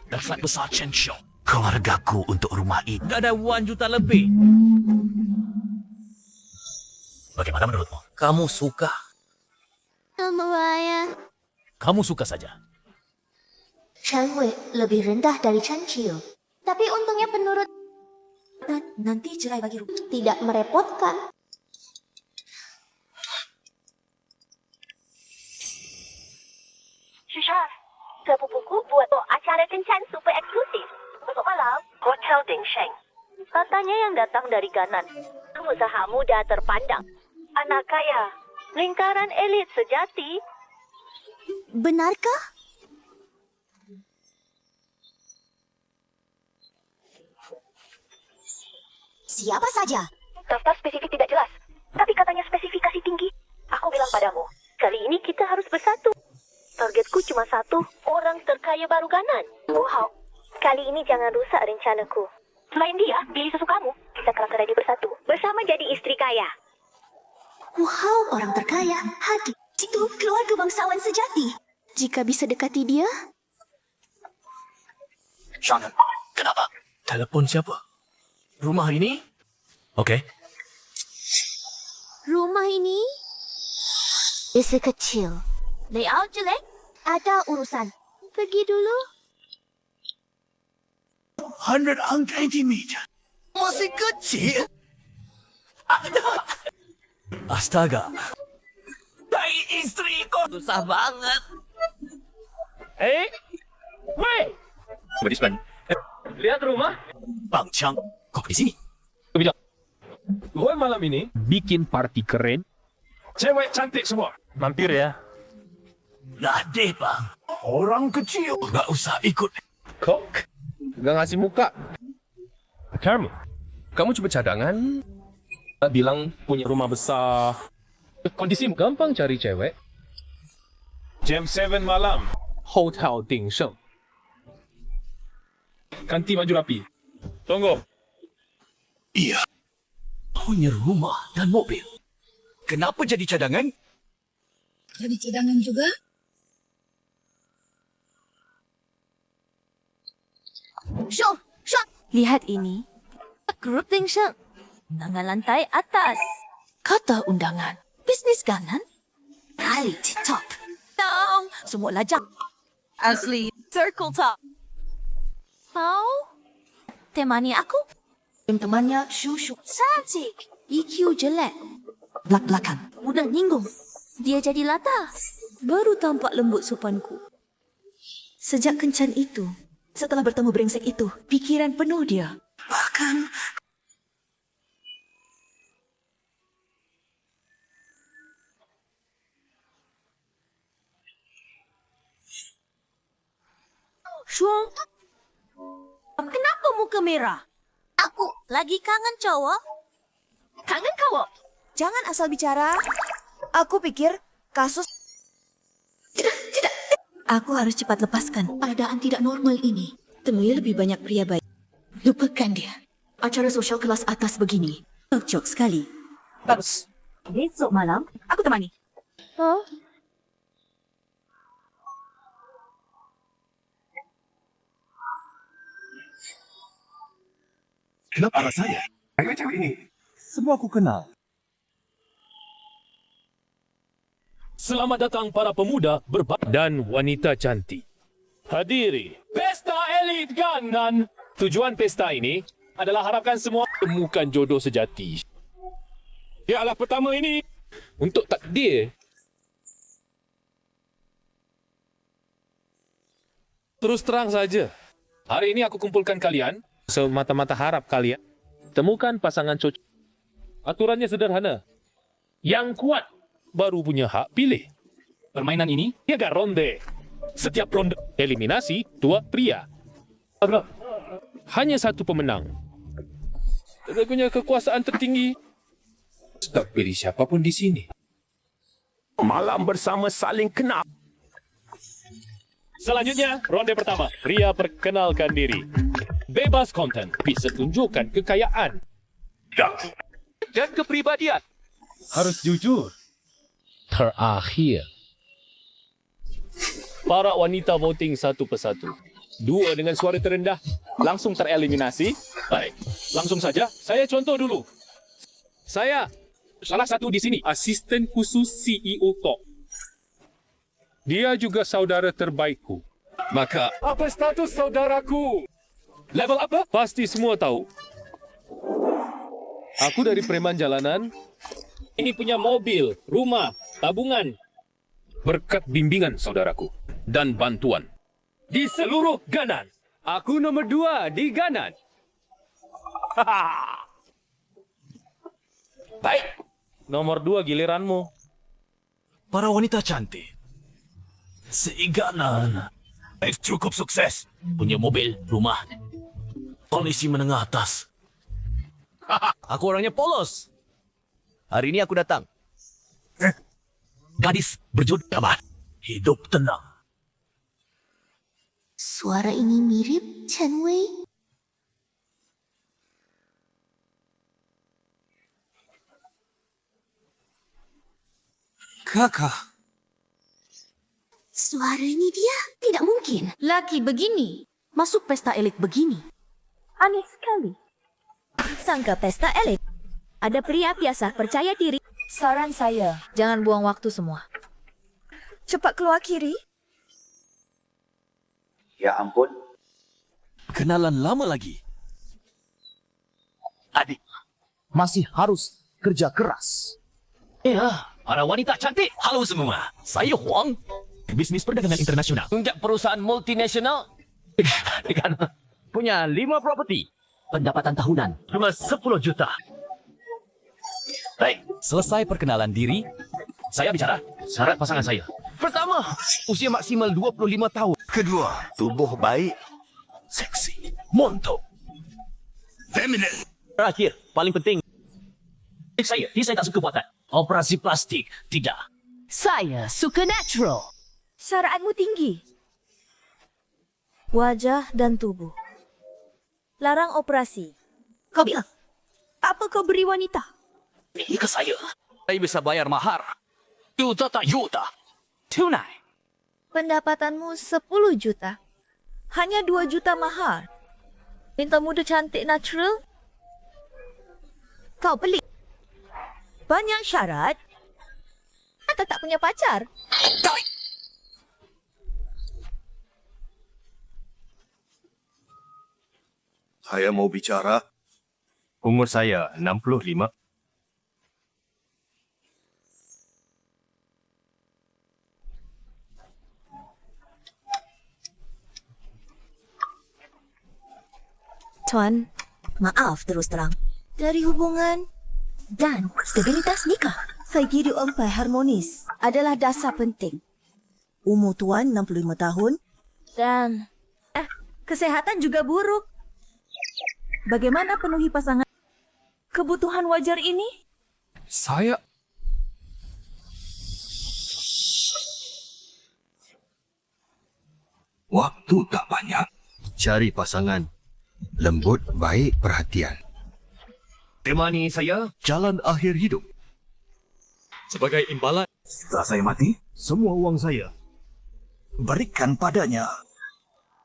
Dan flat besar Chen Xiu. Keluargaku untuk rumah ini. Dah ada 1 juta lebih. Bagaimana menurutmu? Kamu suka? Ayah. Kamu suka saja. Chen Wei lebih rendah dari Chen Chiu. Tapi untungnya penurut Nanti cerai bagi Ru. tidak merepotkan. Shushar, sepupuku buat acara kencan super eksklusif. Besok malam, Hotel Dingsheng. Katanya yang datang dari Ganan. Pengusaha muda terpandang. Anak kaya. Lingkaran elit sejati. Benarkah? Siapa saja? Daftar spesifik tidak jelas. Tapi katanya spesifikasi tinggi. Aku bilang padamu, kali ini kita harus bersatu. Targetku cuma satu, orang terkaya baru Ganan. Wow, kali ini jangan rusak rencanaku. Selain dia, pilih sesukamu. Kita kelak ready bersatu. Bersama jadi istri kaya. Wow, orang terkaya. Hati. Itu keluarga bangsawan sejati. Jika bisa dekati dia, Shannon, kenapa? Telepon siapa? Rumah ini? Okey. rumah ini isi kecil. Layout jelek, ada urusan. Pergi dulu. 120 meter. Masih kecil. Astaga. Dari istri kau susah banget. Wei! Badisman. Lihat rumah. Bang Chang, kau di sini? Gue malam ini bikin party keren. Cewek cantik semua. Mampir ya. Dah deh, Bang. Orang kecil. Nggak usah ikut. Kok? Gak ngasih muka. Kamu cuma cadangan. Bilang punya rumah besar. Kondisi gampang cari cewek. Jam 7 malam. Hotel Dingsheng. Ganti baju rapi. Tunggu. Iya. Punya rumah dan mobil. Kenapa jadi cadangan? Jadi cadangan juga? Syok! Lihat ini. Grup Dingsheng. Undangan lantai atas. Kata undangan. Bisnis Ganan. Right, top. Down. Semua lajak. Asli. Circle top. Mau? Temani aku? Temannya Shushu. Cantik. EQ jelek. Belak-belakan. Mudah nyinggung. Dia jadi latah. Baru tampak lembut sopanku. Sejak kencan itu, setelah bertemu brengsek itu, pikiran penuh dia. Bahkan Syung, kenapa muka merah? Aku Lagi kangen cowok? Kangen kau? Jangan asal bicara. Aku pikir kasus... Tidak. Aku harus cepat lepaskan. Keadaan tidak normal ini. Temui lebih banyak pria baik. Lupakan dia. Acara sosial kelas atas begini. Cocok sekali. Bagus. Besok malam, aku temani. Oh? Kenapa rasanya? Cewek ini. Semua aku kenal. Selamat datang para pemuda dan wanita cantik. Hadiri Pesta Elit Ganan. Tujuan pesta ini adalah harapkan semua temukan jodoh sejati. Ialah pertama ini untuk takdir. Terus terang saja. Hari ini aku kumpulkan kalian. Semata-mata harap kalian temukan pasangan cocok. Aturannya sederhana. Yang kuat baru punya hak pilih. Permainan ini tiga ronde. Setiap ronde eliminasi 2 pria. Hanya satu pemenang. Dia punya kekuasaan tertinggi. Tak pilih siapapun di sini. Malam bersama saling kenal. Selanjutnya, ronde pertama. Pria perkenalkan diri. Bebas konten. Bisa tunjukkan kekayaan. Dan kepribadian. Harus jujur. Terakhir. Para wanita voting satu persatu. 2 dengan suara terendah langsung tereliminasi. Baik, langsung saja. Saya contoh dulu. Saya salah satu di sini, asisten khusus CEO Top. Dia juga saudara terbaikku. Maka, apa status saudaraku? Level apa? Pasti semua tahu. Aku dari preman jalanan. Ini punya mobil, rumah, tabungan. Berkat bimbingan saudaraku dan bantuan di seluruh Ganan. Aku nomor 2 di Ganan. Baik. Nomor 2 giliranmu. Para wanita cantik. Seiganan. Cukup sukses. Punya mobil, rumah. Kondisi menengah atas. Aku orangnya polos. Hari ini aku datang. Gadis berjodoh kabar. Hidup tenang. Suara ini mirip Chen Wei. Kakak. Suara ini dia? Tidak mungkin. Laki begini, masuk pesta elit begini. Aneh sekali. Sangka pesta elit. Ada pria biasa percaya diri. Saran saya, jangan buang waktu semua. Cepat keluar kiri. Ya ampun. Kenalan lama lagi. Adik, masih harus kerja keras. Ya, para wanita cantik. Halo semua, saya Huang. Bisnis perdagangan internasional. Punya perusahaan multinasional. Punya 5 properti. Pendapatan tahunan cuma 10 juta. Baik, selesai perkenalan diri. Saya bicara syarat pasangan saya. Pertama, usia maksimal 25 tahun. Kedua, tubuh baik. Seksi. Montok. Feminine. Terakhir, paling penting. Saya tak suka buatan. Operasi plastik, tidak. Saya suka natural. Syaraatmu tinggi. Wajah dan tubuh. Larang operasi. Kau bilang? Apa kau beri wanita? Ini ke saya. Saya bisa bayar mahar. Juta tak juta. Tunai. Pendapatanmu 10 juta. Hanya 2 juta mahar. Minta muda cantik natural? Kau pelik. Banyak syarat. Atau tak punya pacar? Saya mau bicara. Umur saya 65. Tuan, maaf terus terang. Dari hubungan dan stabilitas nikah, segi diumpai harmonis adalah dasar penting. Umur tuan 65 tahun dan kesehatan juga buruk. Bagaimana penuhi pasangan kebutuhan wajar ini? Saya... Waktu tak banyak. Cari pasangan. Lembut, baik, perhatian. Temani saya jalan akhir hidup. Sebagai imbalan, Setelah saya mati, semua uang saya berikan padanya.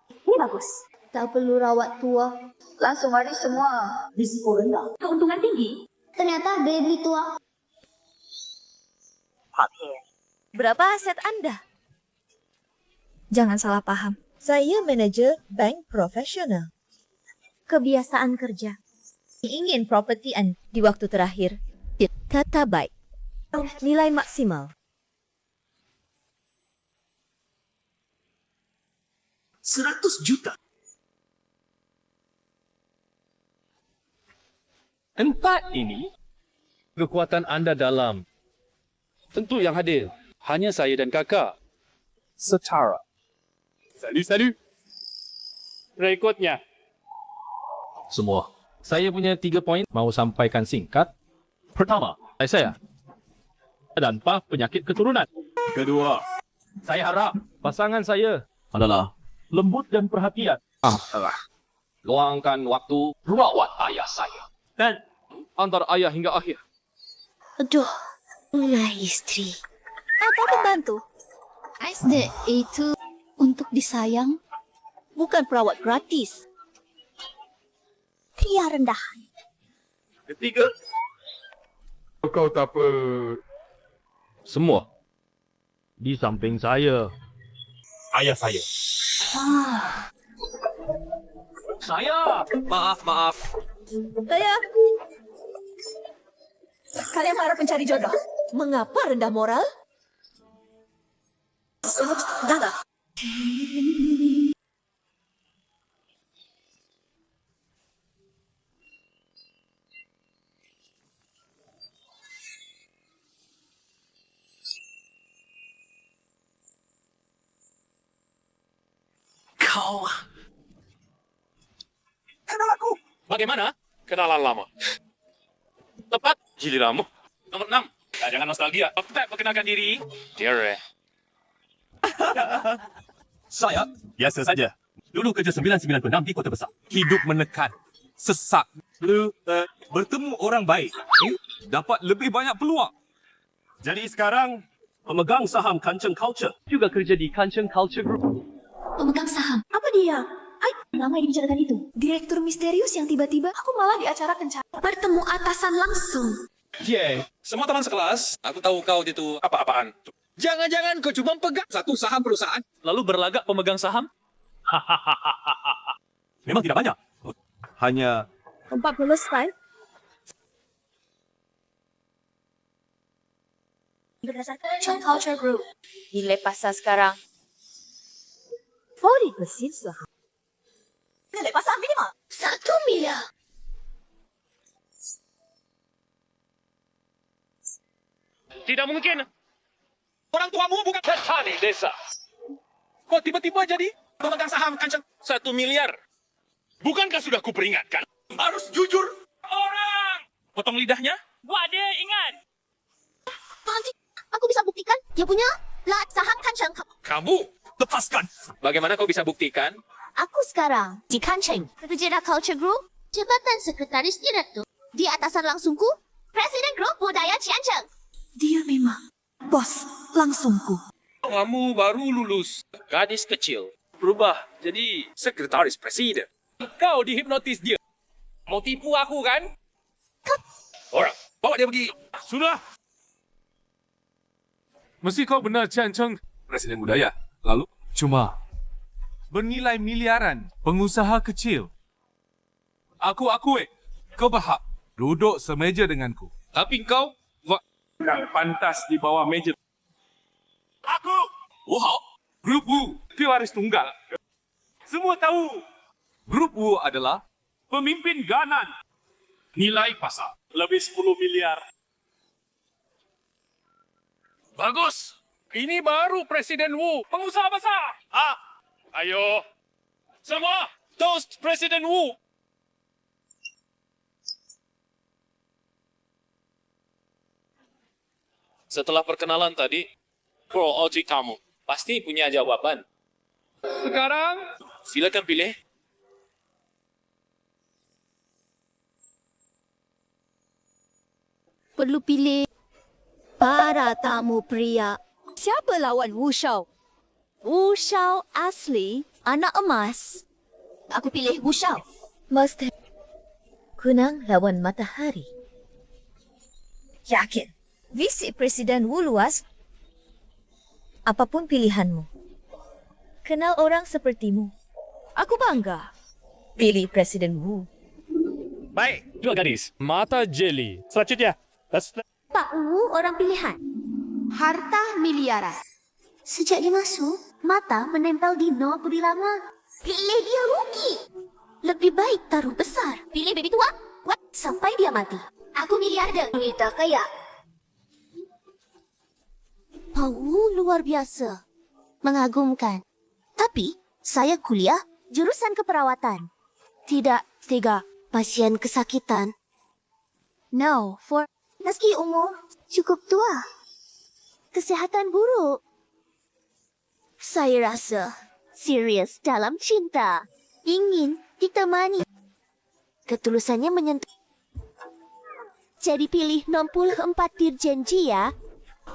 Ini bagus. Tak perlu rawat tua. Langsung hari semua. Risiko rendah. Keuntungan tinggi. Ternyata daya beli tua. Berapa aset Anda? Jangan salah paham. Saya manajer bank profesional. Kebiasaan kerja. Ingin properti Anda di waktu terakhir. Kata baik. Nilai maksimal. 100 juta. Tempat ini, kekuatan anda dalam. Tentu yang hadir, hanya saya dan kakak. Setara. Salut. Rekodnya. Semua. Saya punya 3 poin, mau sampaikan singkat. Pertama, saya. Dan penyakit keturunan. Kedua, saya harap pasangan saya adalah lembut dan perhatian. Luangkan waktu merawat ayah saya. Dan antara ayah hingga akhir. Aduh, mulai istri. Atau pembantu. SD itu untuk disayang, bukan perawat gratis. Pria rendahan. Ketiga, kau tak apa. Semua di samping saya. Ayah saya. Saya. Maaf. Saya. Kalian para pencari jodoh. Mengapa rendah moral? Enggak. Kau kenal aku? Bagaimana? Kenalan lama. Tepat giliranmu. Nomor 6. Jangan nostalgia. Tak perkenalkan diri. Dear. Saya biasa saja. Dulu kerja 996 di kota besar. hidup menekan, sesak, bertemu orang baik, dapat lebih banyak peluang. Jadi sekarang pemegang saham Kanceng Culture. Juga kerja di Kanceng Culture Group. Pemegang saham. Apa dia? Lama dibicarakan itu. Direktur misterius yang tiba-tiba aku malah di acara kencan. Bertemu atasan langsung. Semua teman sekelas, aku tahu kau itu apa-apaan. Jangan-jangan kau cuma pegang satu saham perusahaan, lalu berlagak pemegang saham? Memang tidak banyak. Hanya 40 slide. Berdasarkan Chong Culture Group. Nilai pasar sekarang 40% saham. Nilai pasar minimal. 1 miliar. Tidak mungkin. Orang tuamu bukan petani desa. Kok tiba-tiba jadi pemegang saham Kanceng 1 miliar? Bukankah sudah kuperingatkan? Harus jujur. Orang! Potong lidahnya? Buat dia ingat. Nanti aku bisa buktikan dia punya saham Kanceng. Kamu lepaskan. Bagaimana kau bisa buktikan? Aku sekarang di Kanceng. Kerja di Culture Group. Jabatan Sekretaris Direktur. Di atasan langsungku, Presiden Grup Budaya Cianceng. Dia memang bos langsungku. Kamu baru lulus. Gadis kecil. Berubah jadi sekretaris presiden. Kau dihipnotis dia. Mau tipu aku kan? Orang, bawa dia pergi. Sudah. mesti kau benar Cian Cheng, Presiden Budaya. Lalu cuma bernilai miliaran, pengusaha kecil. Aku akui, kau berhak duduk semeja denganku. Tapi kau Tak pantas di bawah meja. Aku! Wow! Grup Wu, pewaris tunggal. Semua tahu, Grup Wu adalah pemimpin ganan. Nilai pasar lebih 10 miliar. Bagus! Ini baru Presiden Wu, pengusaha besar. Ayo. Semua, toast Presiden Wu. Setelah perkenalan tadi, Pro Oji kamu pasti punya jawaban. Sekarang, silakan pilih. Perlu pilih para tamu pria. Siapa lawan Wu Shao? Wu Shao asli anak emas. Aku pilih Wu Shao. Mesti kunang lawan matahari. Yakin? Visi Presiden Wu luas. Apapun pilihanmu. Kenal orang sepertimu. Aku bangga. Pilih Presiden Wu. Baik, dua gadis. Mata jeli. Selanjutnya. Pak Wu orang pilihan. Harta miliaran. Sejak dia masuk, mata menempel di nol budi lama. Pilih dia rugi. Lebih baik taruh besar. Pilih baby tua. Sampai dia mati. Aku miliarder. Kita kaya. Pak Wu luar biasa. Mengagumkan. Tapi, saya kuliah jurusan keperawatan. Tidak, pasien kesakitan. No, meski umur cukup tua. Kesehatan buruk. Saya rasa serius dalam cinta. Ingin ditemani. Ketulusannya menyentuh. Jadi pilih 64 dirjanji ya.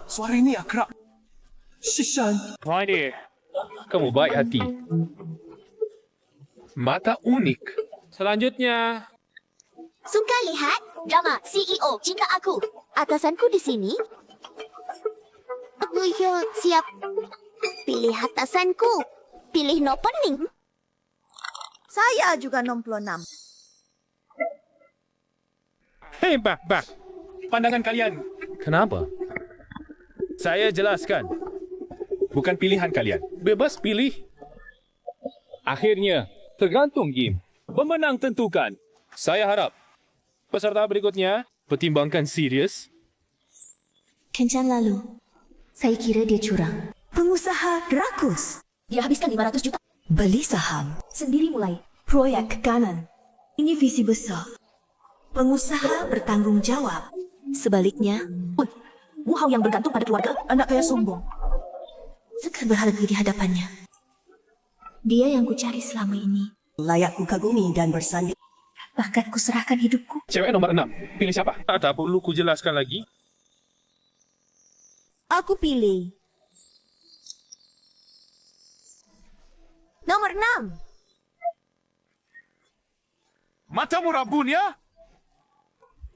Suara ini akrab. Shishan. Friday, kamu baik hati. Mata unik. Selanjutnya, Suka lihat drama CEO Cinta Aku. Atasanku di sini. Aku siap. Pilih atasanku. Pilih no pening. Saya juga 66. hei Bah, pandangan kalian. Kenapa? Saya jelaskan. Bukan pilihan kalian. Bebas pilih. Akhirnya, tergantung game. Pemenang tentukan. Saya harap peserta berikutnya pertimbangkan serius. Kencan lalu, saya kira dia curang. Pengusaha Drakus. Dia habiskan 500 juta. Beli saham. Sendiri mulai. Proyek kanan. Ini visi besar. Pengusaha bertanggung jawab. Sebaliknya, Wu Hao yang bergantung pada keluarga, anak kaya sombong. Sekar berharga di hadapannya. Dia yang kucari selama ini. Layak ku kagumi dan bersanding. Bahkan kuserahkan hidupku. Cewek nomor 6. Pilih siapa? Tak perlu ku jelaskan lagi. Aku pilih nomor 6. Matamu rabun ya?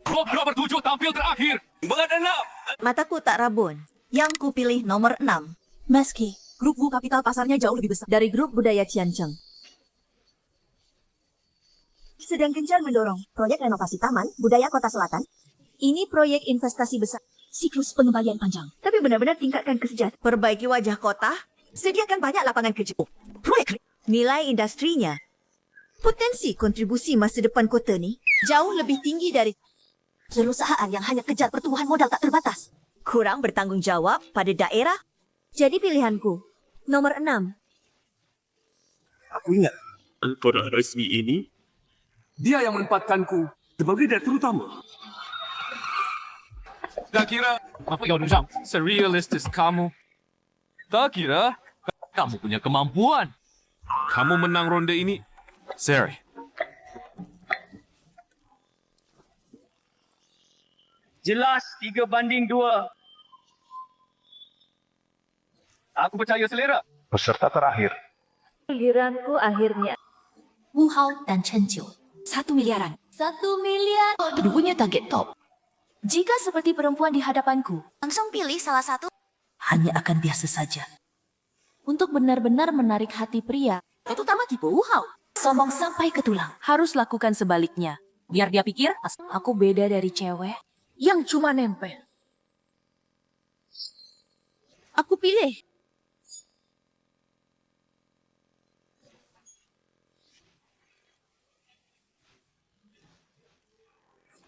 Klub nomor 7 tampil terakhir. Berenam. Mataku tak rabun. Yang ku pilih nomor 6. Meski grup Wu kapital pasarnya jauh lebih besar dari grup budaya Tiancheng. Sedang gencar mendorong proyek renovasi taman budaya kota selatan. Ini proyek investasi besar. Siklus pengembalian panjang. Tapi benar-benar tingkatkan kesejahteraan. Perbaiki wajah kota. Sediakan banyak lapangan kerja. Proyek nilai industrinya. Potensi kontribusi masa depan kota ni jauh lebih tinggi dari Perusahaan yang hanya kejar pertumbuhan modal tak terbatas. kurang bertanggung jawab pada daerah. Jadi pilihanku nomor 6. Aku ingat. Pada resmi ini, dia yang menempatkanku sebagai direktur utama. Tak kira apa yang orang serealistis kamu. Tak kira kamu punya kemampuan. Kamu menang ronde ini. Seri. Jelas 3-2. Aku percaya selera. Peserta terakhir. Giliranku akhirnya. Wu Hao dan Chen Jiu. 1 miliaran. 1 miliar. Keduanya target top. Jika seperti perempuan di hadapanku, Langsung pilih salah satu. hanya akan biasa saja. Untuk benar-benar menarik hati pria, terutama tipe Wu Hao, sombong sampai ke tulang. Harus lakukan sebaliknya. Biar dia pikir, aku beda dari cewek yang cuma nempel. Aku pilih.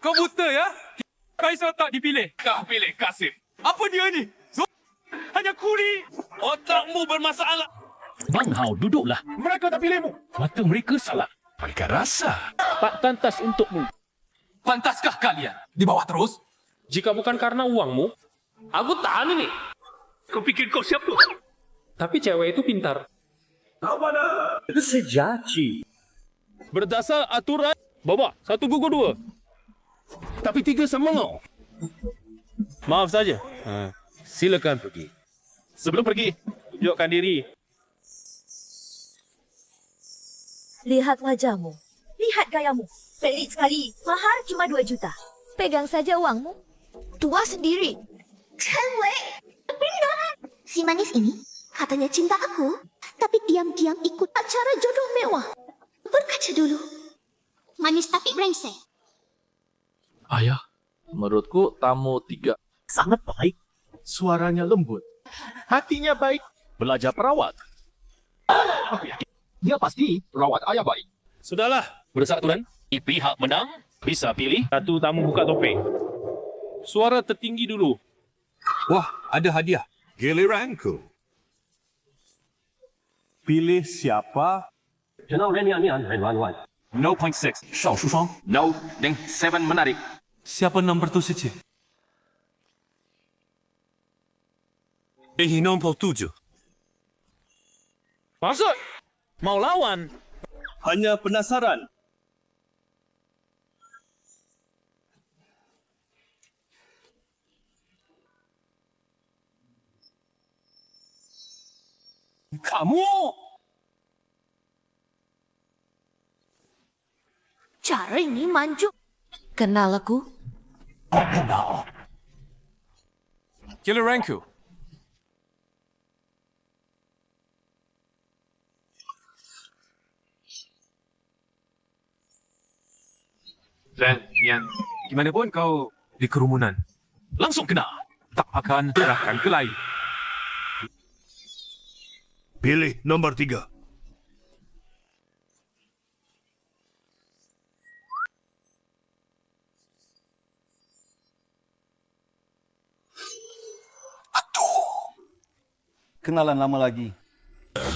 Kau buta ya? Kaisar tak dipilih. Kau pilih Kasim. Apa dia ni? Hanya kuri. Otakmu bermasalah. Bang Hao, duduklah. Mereka tak pilihmu. Mata mereka salah. Mereka rasa. Tak pantas untukmu. Pantaskah kalian? Di bawah terus? Jika bukan karena uangmu, Aku tahan ini. Kau pikir kau siapa? Tapi cewek itu pintar. Sejati. Berdasar aturan, bawa 1 gugur 2. Tapi 3 sama kau. Maaf saja. Silakan pergi. Sebelum pergi, tunjukkan diri. Lihat wajahmu. Lihat gayamu. Pelik sekali. Mahar cuma 2 juta. Pegang saja uangmu. Tua sendiri. Cewek. Pindah. Si manis ini katanya cinta aku, tapi diam-diam ikut acara jodoh mewah. Berkaca dulu. Manis tapi brengsek. Ayah, menurutku tamu 3 Sangat baik. Suaranya lembut. Hatinya baik. Belajar perawat. Aku yakin dia pasti perawat ayah baik. Sudahlah, berdasar aturan, pihak menang bisa pilih 1 tamu buka topeng. Suara tertinggi dulu. Wah, ada hadiah. Giliranku. Pilih siapa? 0.6. Shao Shushang. No. Deng 7 menarik. Siapa nombor tu saja? 97. Maksud? Mau lawan? Hanya penasaran. Kamu? Cara ini manjuk. Kenal aku? Kenal. Giliranku. Dan yang gimana pun kau di kerumunan, Langsung kena. tak akan serahkan ke lain. Pilih nombor 3. Kenalan lama lagi.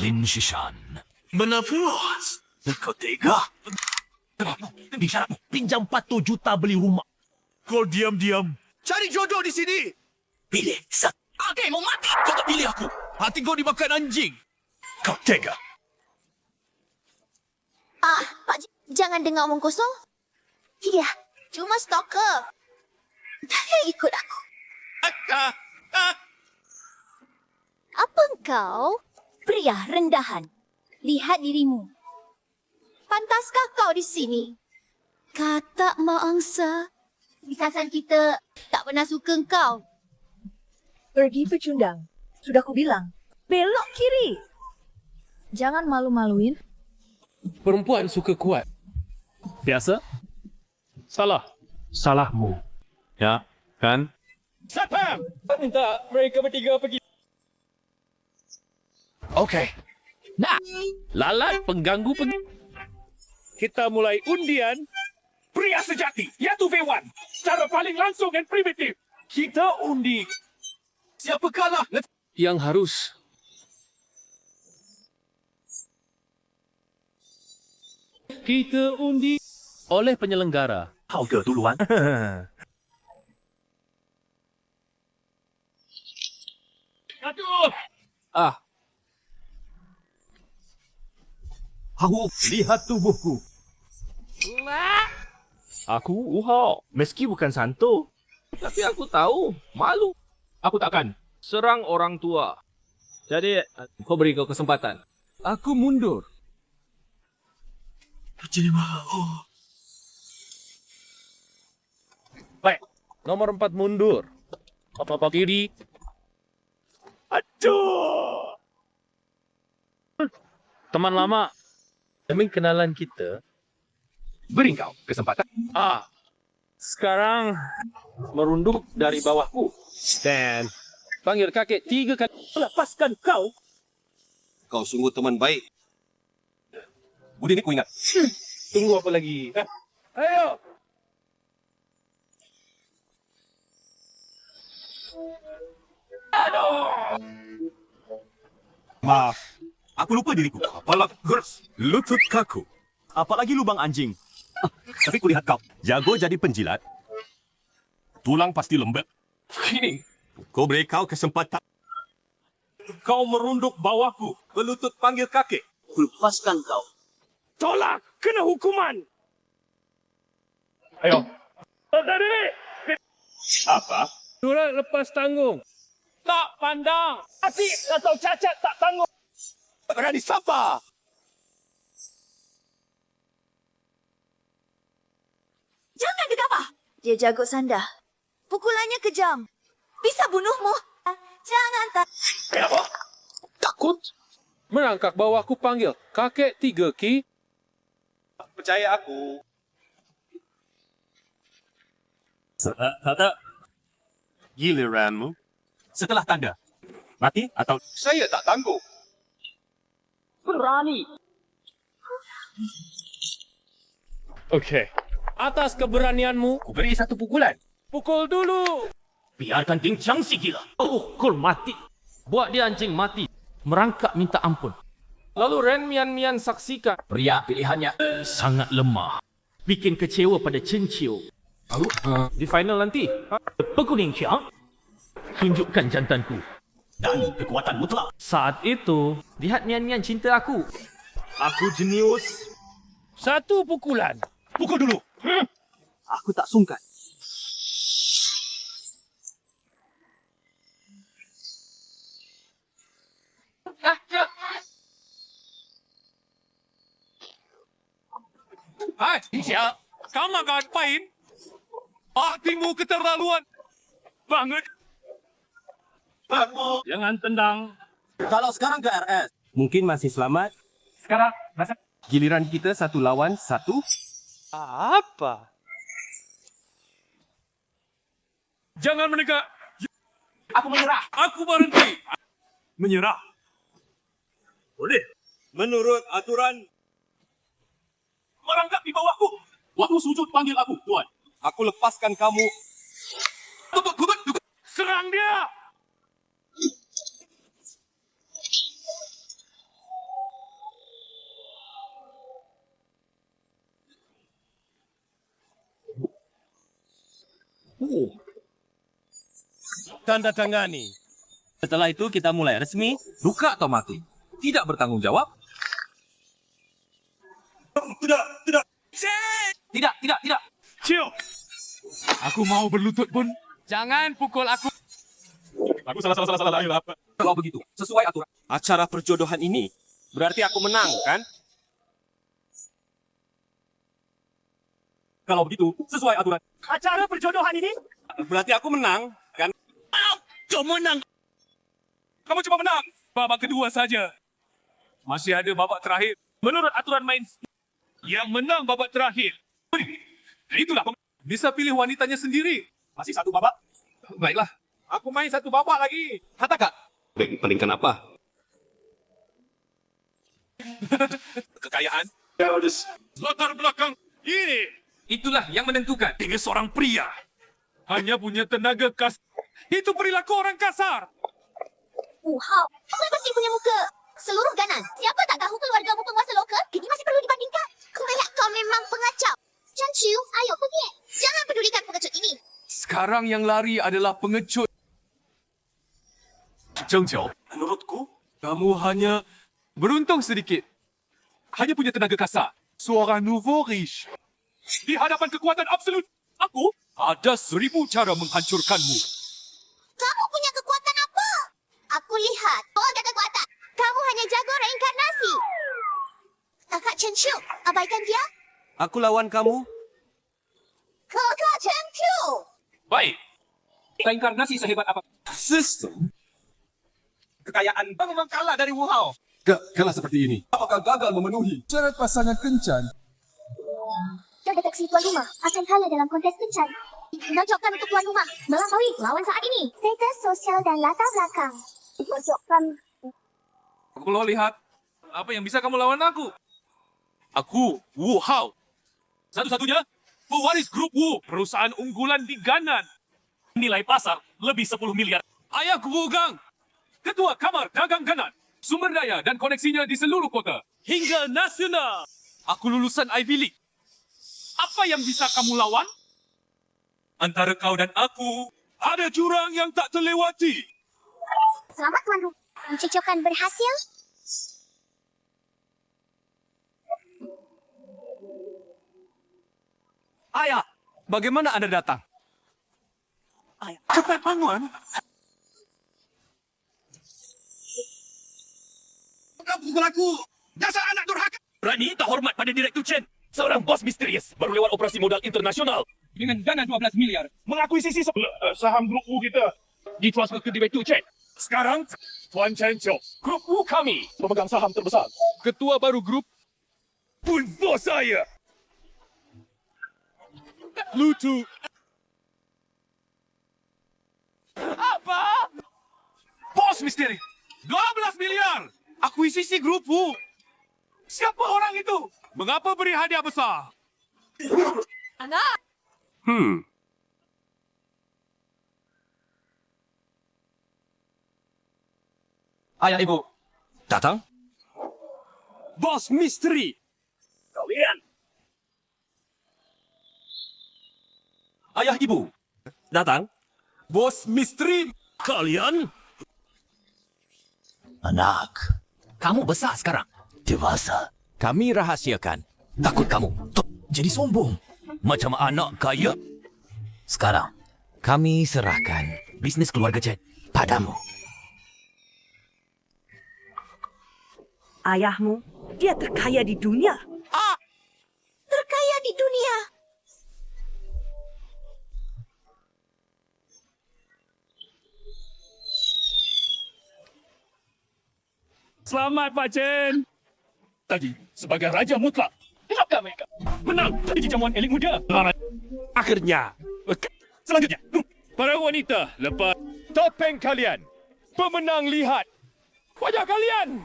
Lin Shishan. Menapus. Kau tega? Di syaratmu, pinjam 40 juta beli rumah. Kau diam-diam. Cari jodoh di sini. Pilih satu. Okey, mau mati. Kau tak pilih aku. Hati kau dimakan anjing. Kau tega. Pak, jangan dengar omong kosong. Iya, cuma stalker. Dia ikut aku. Apa engkau? Pria rendahan. Lihat dirimu. Pantaskah kau di sini? Kata Mak Angsa. Bisasan kita tak pernah suka engkau. Pergi pecundang. Sudah ku bilang. Belok kiri. Jangan malu-maluin. Perempuan suka kuat. Biasa? Salah. Salahmu. Ya, kan? Siapa? Minta mereka bertiga pergi. Okey. Nah, lalat pengganggu Kita mulai undian. Pria sejati, iaitu V1. Cara paling langsung dan primitif. Kita undi. Siapa kalah? Yang harus. Kita undi oleh penyelenggara. Harga duluan. Aduh! Aku lihat tubuhku. Aku Uhao. Meski bukan santo. Tapi aku tahu. Malu. Aku takkan serang orang tua. Jadi, kau beri kau kesempatan. Aku mundur. Baik. Nomor 4 mundur. Apa-apa kiri. Aduh! Teman lama. Demi kenalan kita. Beri kau kesempatan. Sekarang merunduk dari bawahku. Dan panggil kakek 3 kali. Lepaskan kau. Kau sungguh teman baik. Budi ni ku ingat. Tunggu apa lagi? Ayo. Maaf. Aku lupa diriku. Kepala gers. Lutut kaku. Apalagi lubang anjing. Tapi kulihat kau. Jago jadi penjilat. Tulang pasti lembek. Begini. Kau beri kau kesempatan. Kau merunduk bawahku, berlutut panggil kakek. Lepaskan kau. Tolak, kena hukuman. Ayo. Tadi. Apa? Surat lepas tanggung. Tak pandang. Hati atau cacat tak tanggung. Berani siapa? Jangan gegabah. Dia jago sanda. Pukulannya kejam. Bisa bunuhmu. Jangan tak. Kenapa? Takut? Merangkak bawahku panggil. Kakek 3 Ki. Percaya aku. Kata. Giliranmu. Setelah tanda. Mati atau... Saya tak tangguh. Berani. Okey. Atas keberanianmu, Ku beri satu pukulan. pukul dulu. Biarkan Ding Chang si gila. Pukul mati. Buat dia anjing mati. Merangkak minta ampun. Lalu Ren Mian saksikan. Pria pilihannya sangat lemah. Bikin kecewa pada Chen Chiu. Lalu, di final nanti. Pekuning Chiang. Tunjukkan jantanku. Dan kekuatan mutlak. Saat itu, lihat Mian cinta aku. Aku jenius. 1 pukulan. Pukul dulu. Aku tak sungkan. Hai, siap. Kamu akan ngapain? Hatimu keterlaluan. Banget. Jangan tendang. Kalau sekarang ke RS, mungkin masih selamat. Sekarang, masa. Giliran kita 1 lawan 1. Apa? Jangan menegak. Aku menyerah. Aku berhenti. Menyerah. Boleh. Menurut aturan. Merangkak di bawahku. Waktu sujud panggil aku, Tuan. Aku lepaskan kamu. Serang dia. Tanda tangani. Setelah itu kita mulai resmi. Luka atau mati? Tidak bertanggung jawab? Tidak. Tidak. Cium. Aku mau berlutut pun. Jangan pukul aku. Aku salah. Apa? Kalau begitu, sesuai aturan. Acara perjodohan ini berarti aku menang, kan? Kalau begitu, sesuai aturan. Acara perjodohan ini berarti aku menang, kan? Kau menang. Kamu cuma menang. Babak kedua saja. Masih ada babak terakhir. Menurut aturan main, yang menang babak terakhir. Itulah. Bisa pilih wanitanya sendiri. Masih 1 babak. Baiklah. Aku main 1 babak lagi. Kata Kak. Bandingkan apa? Kekayaan. Latar belakang ini. Itulah yang menentukan. Dia seorang pria. Hanya punya tenaga kasar. Itu perilaku orang kasar. Wow, kau pasti punya muka seluruh ganan. Siapa tak tahu keluargamu penguasa lokal? Ini masih perlu dibandingkan. Kau lihat kau memang pengacau. Chen Chiu, ayo pergi. Jangan pedulikan pengecut ini. Sekarang yang lari adalah pengecut. Zheng Qiu, menurutku, kamu hanya beruntung sedikit. Hanya punya tenaga kasar. Seorang nouveau riche. Di hadapan kekuatan absolut, aku ada 1000 cara menghancurkanmu. Kamu punya kekuatan apa? Aku lihat kau ada kekuatan. Kamu hanya jago reinkarnasi. Kakak Chen Chiu, abaikan dia. Aku lawan kamu. Kakak Chen Chiu. Baik. Reinkarnasi sehebat apa? Sistem. Kekayaan memang kalah dari Wu Hao. Kalah seperti ini. Apakah gagal memenuhi Syarat pasangan kencan. Deteksi tuan rumah akan kalah dalam kontes kencan. Menonjolkan untuk tuan rumah melampaui lawan saat ini. Status sosial dan latar belakang. Menonjolkan. Aku mau lihat apa yang bisa kamu lawan aku. Aku Wu Hao. Satu-satunya pewaris grup Wu, perusahaan unggulan di Ganan. Nilai pasar lebih 10 miliar. Ayahku Wu Gang, ketua kamar dagang Ganan. Sumber daya dan koneksinya di seluruh kota. Hingga nasional. Aku lulusan Ivy League. Apa yang bisa kamu lawan? Antara kau dan aku, Ada jurang yang tak terlewati. Selamat Tuan Rumah. Pencocokan berhasil. Ayah, bagaimana Anda datang? Cepat bangun. Kau pukul aku. Dasar anak durhaka. Berani tak hormat pada Direktur Chen. Seorang bos misterius baru lewat operasi modal internasional. Dengan dana 12 miliar, mengakuisisi saham grup U kita. Ditransfer ke Direktur Chen. Sekarang, Tuan Chen Chiu. Grup U kami, pemegang saham terbesar. Ketua baru grup Pun bos saya. Lutu. Apa? Bos misteri. 12 miliar. Akuisisi grup U. Siapa orang itu? Mengapa beri hadiah besar? Anak! Ayah ibu. Datang? Bos misteri. Kalian. Ayah ibu. Datang? Bos misteri. Kalian? Anak, kamu besar sekarang. Dewasa. Kami rahasiakan. Takut kamu jadi sombong. Macam anak kaya. Sekarang, kami serahkan bisnis keluarga Chen padamu. Ayahmu, dia terkaya di dunia. Terkaya di dunia. Selamat Pak Chen. Tadi, sebagai Raja Mutlak, terapkan mereka. Menang di jamuan elit muda. Akhirnya. Selanjutnya, para wanita, lepas topeng kalian. Pemenang lihat wajah kalian.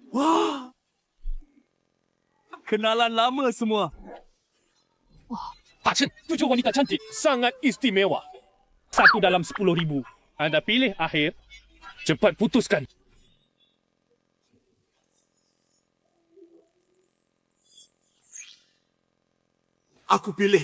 Wah. Kenalan lama semua. Pak Chen, 7 wanita cantik. Sangat istimewa. 1 dalam 10,000. Anda pilih akhir. Cepat putuskan. Aku pilih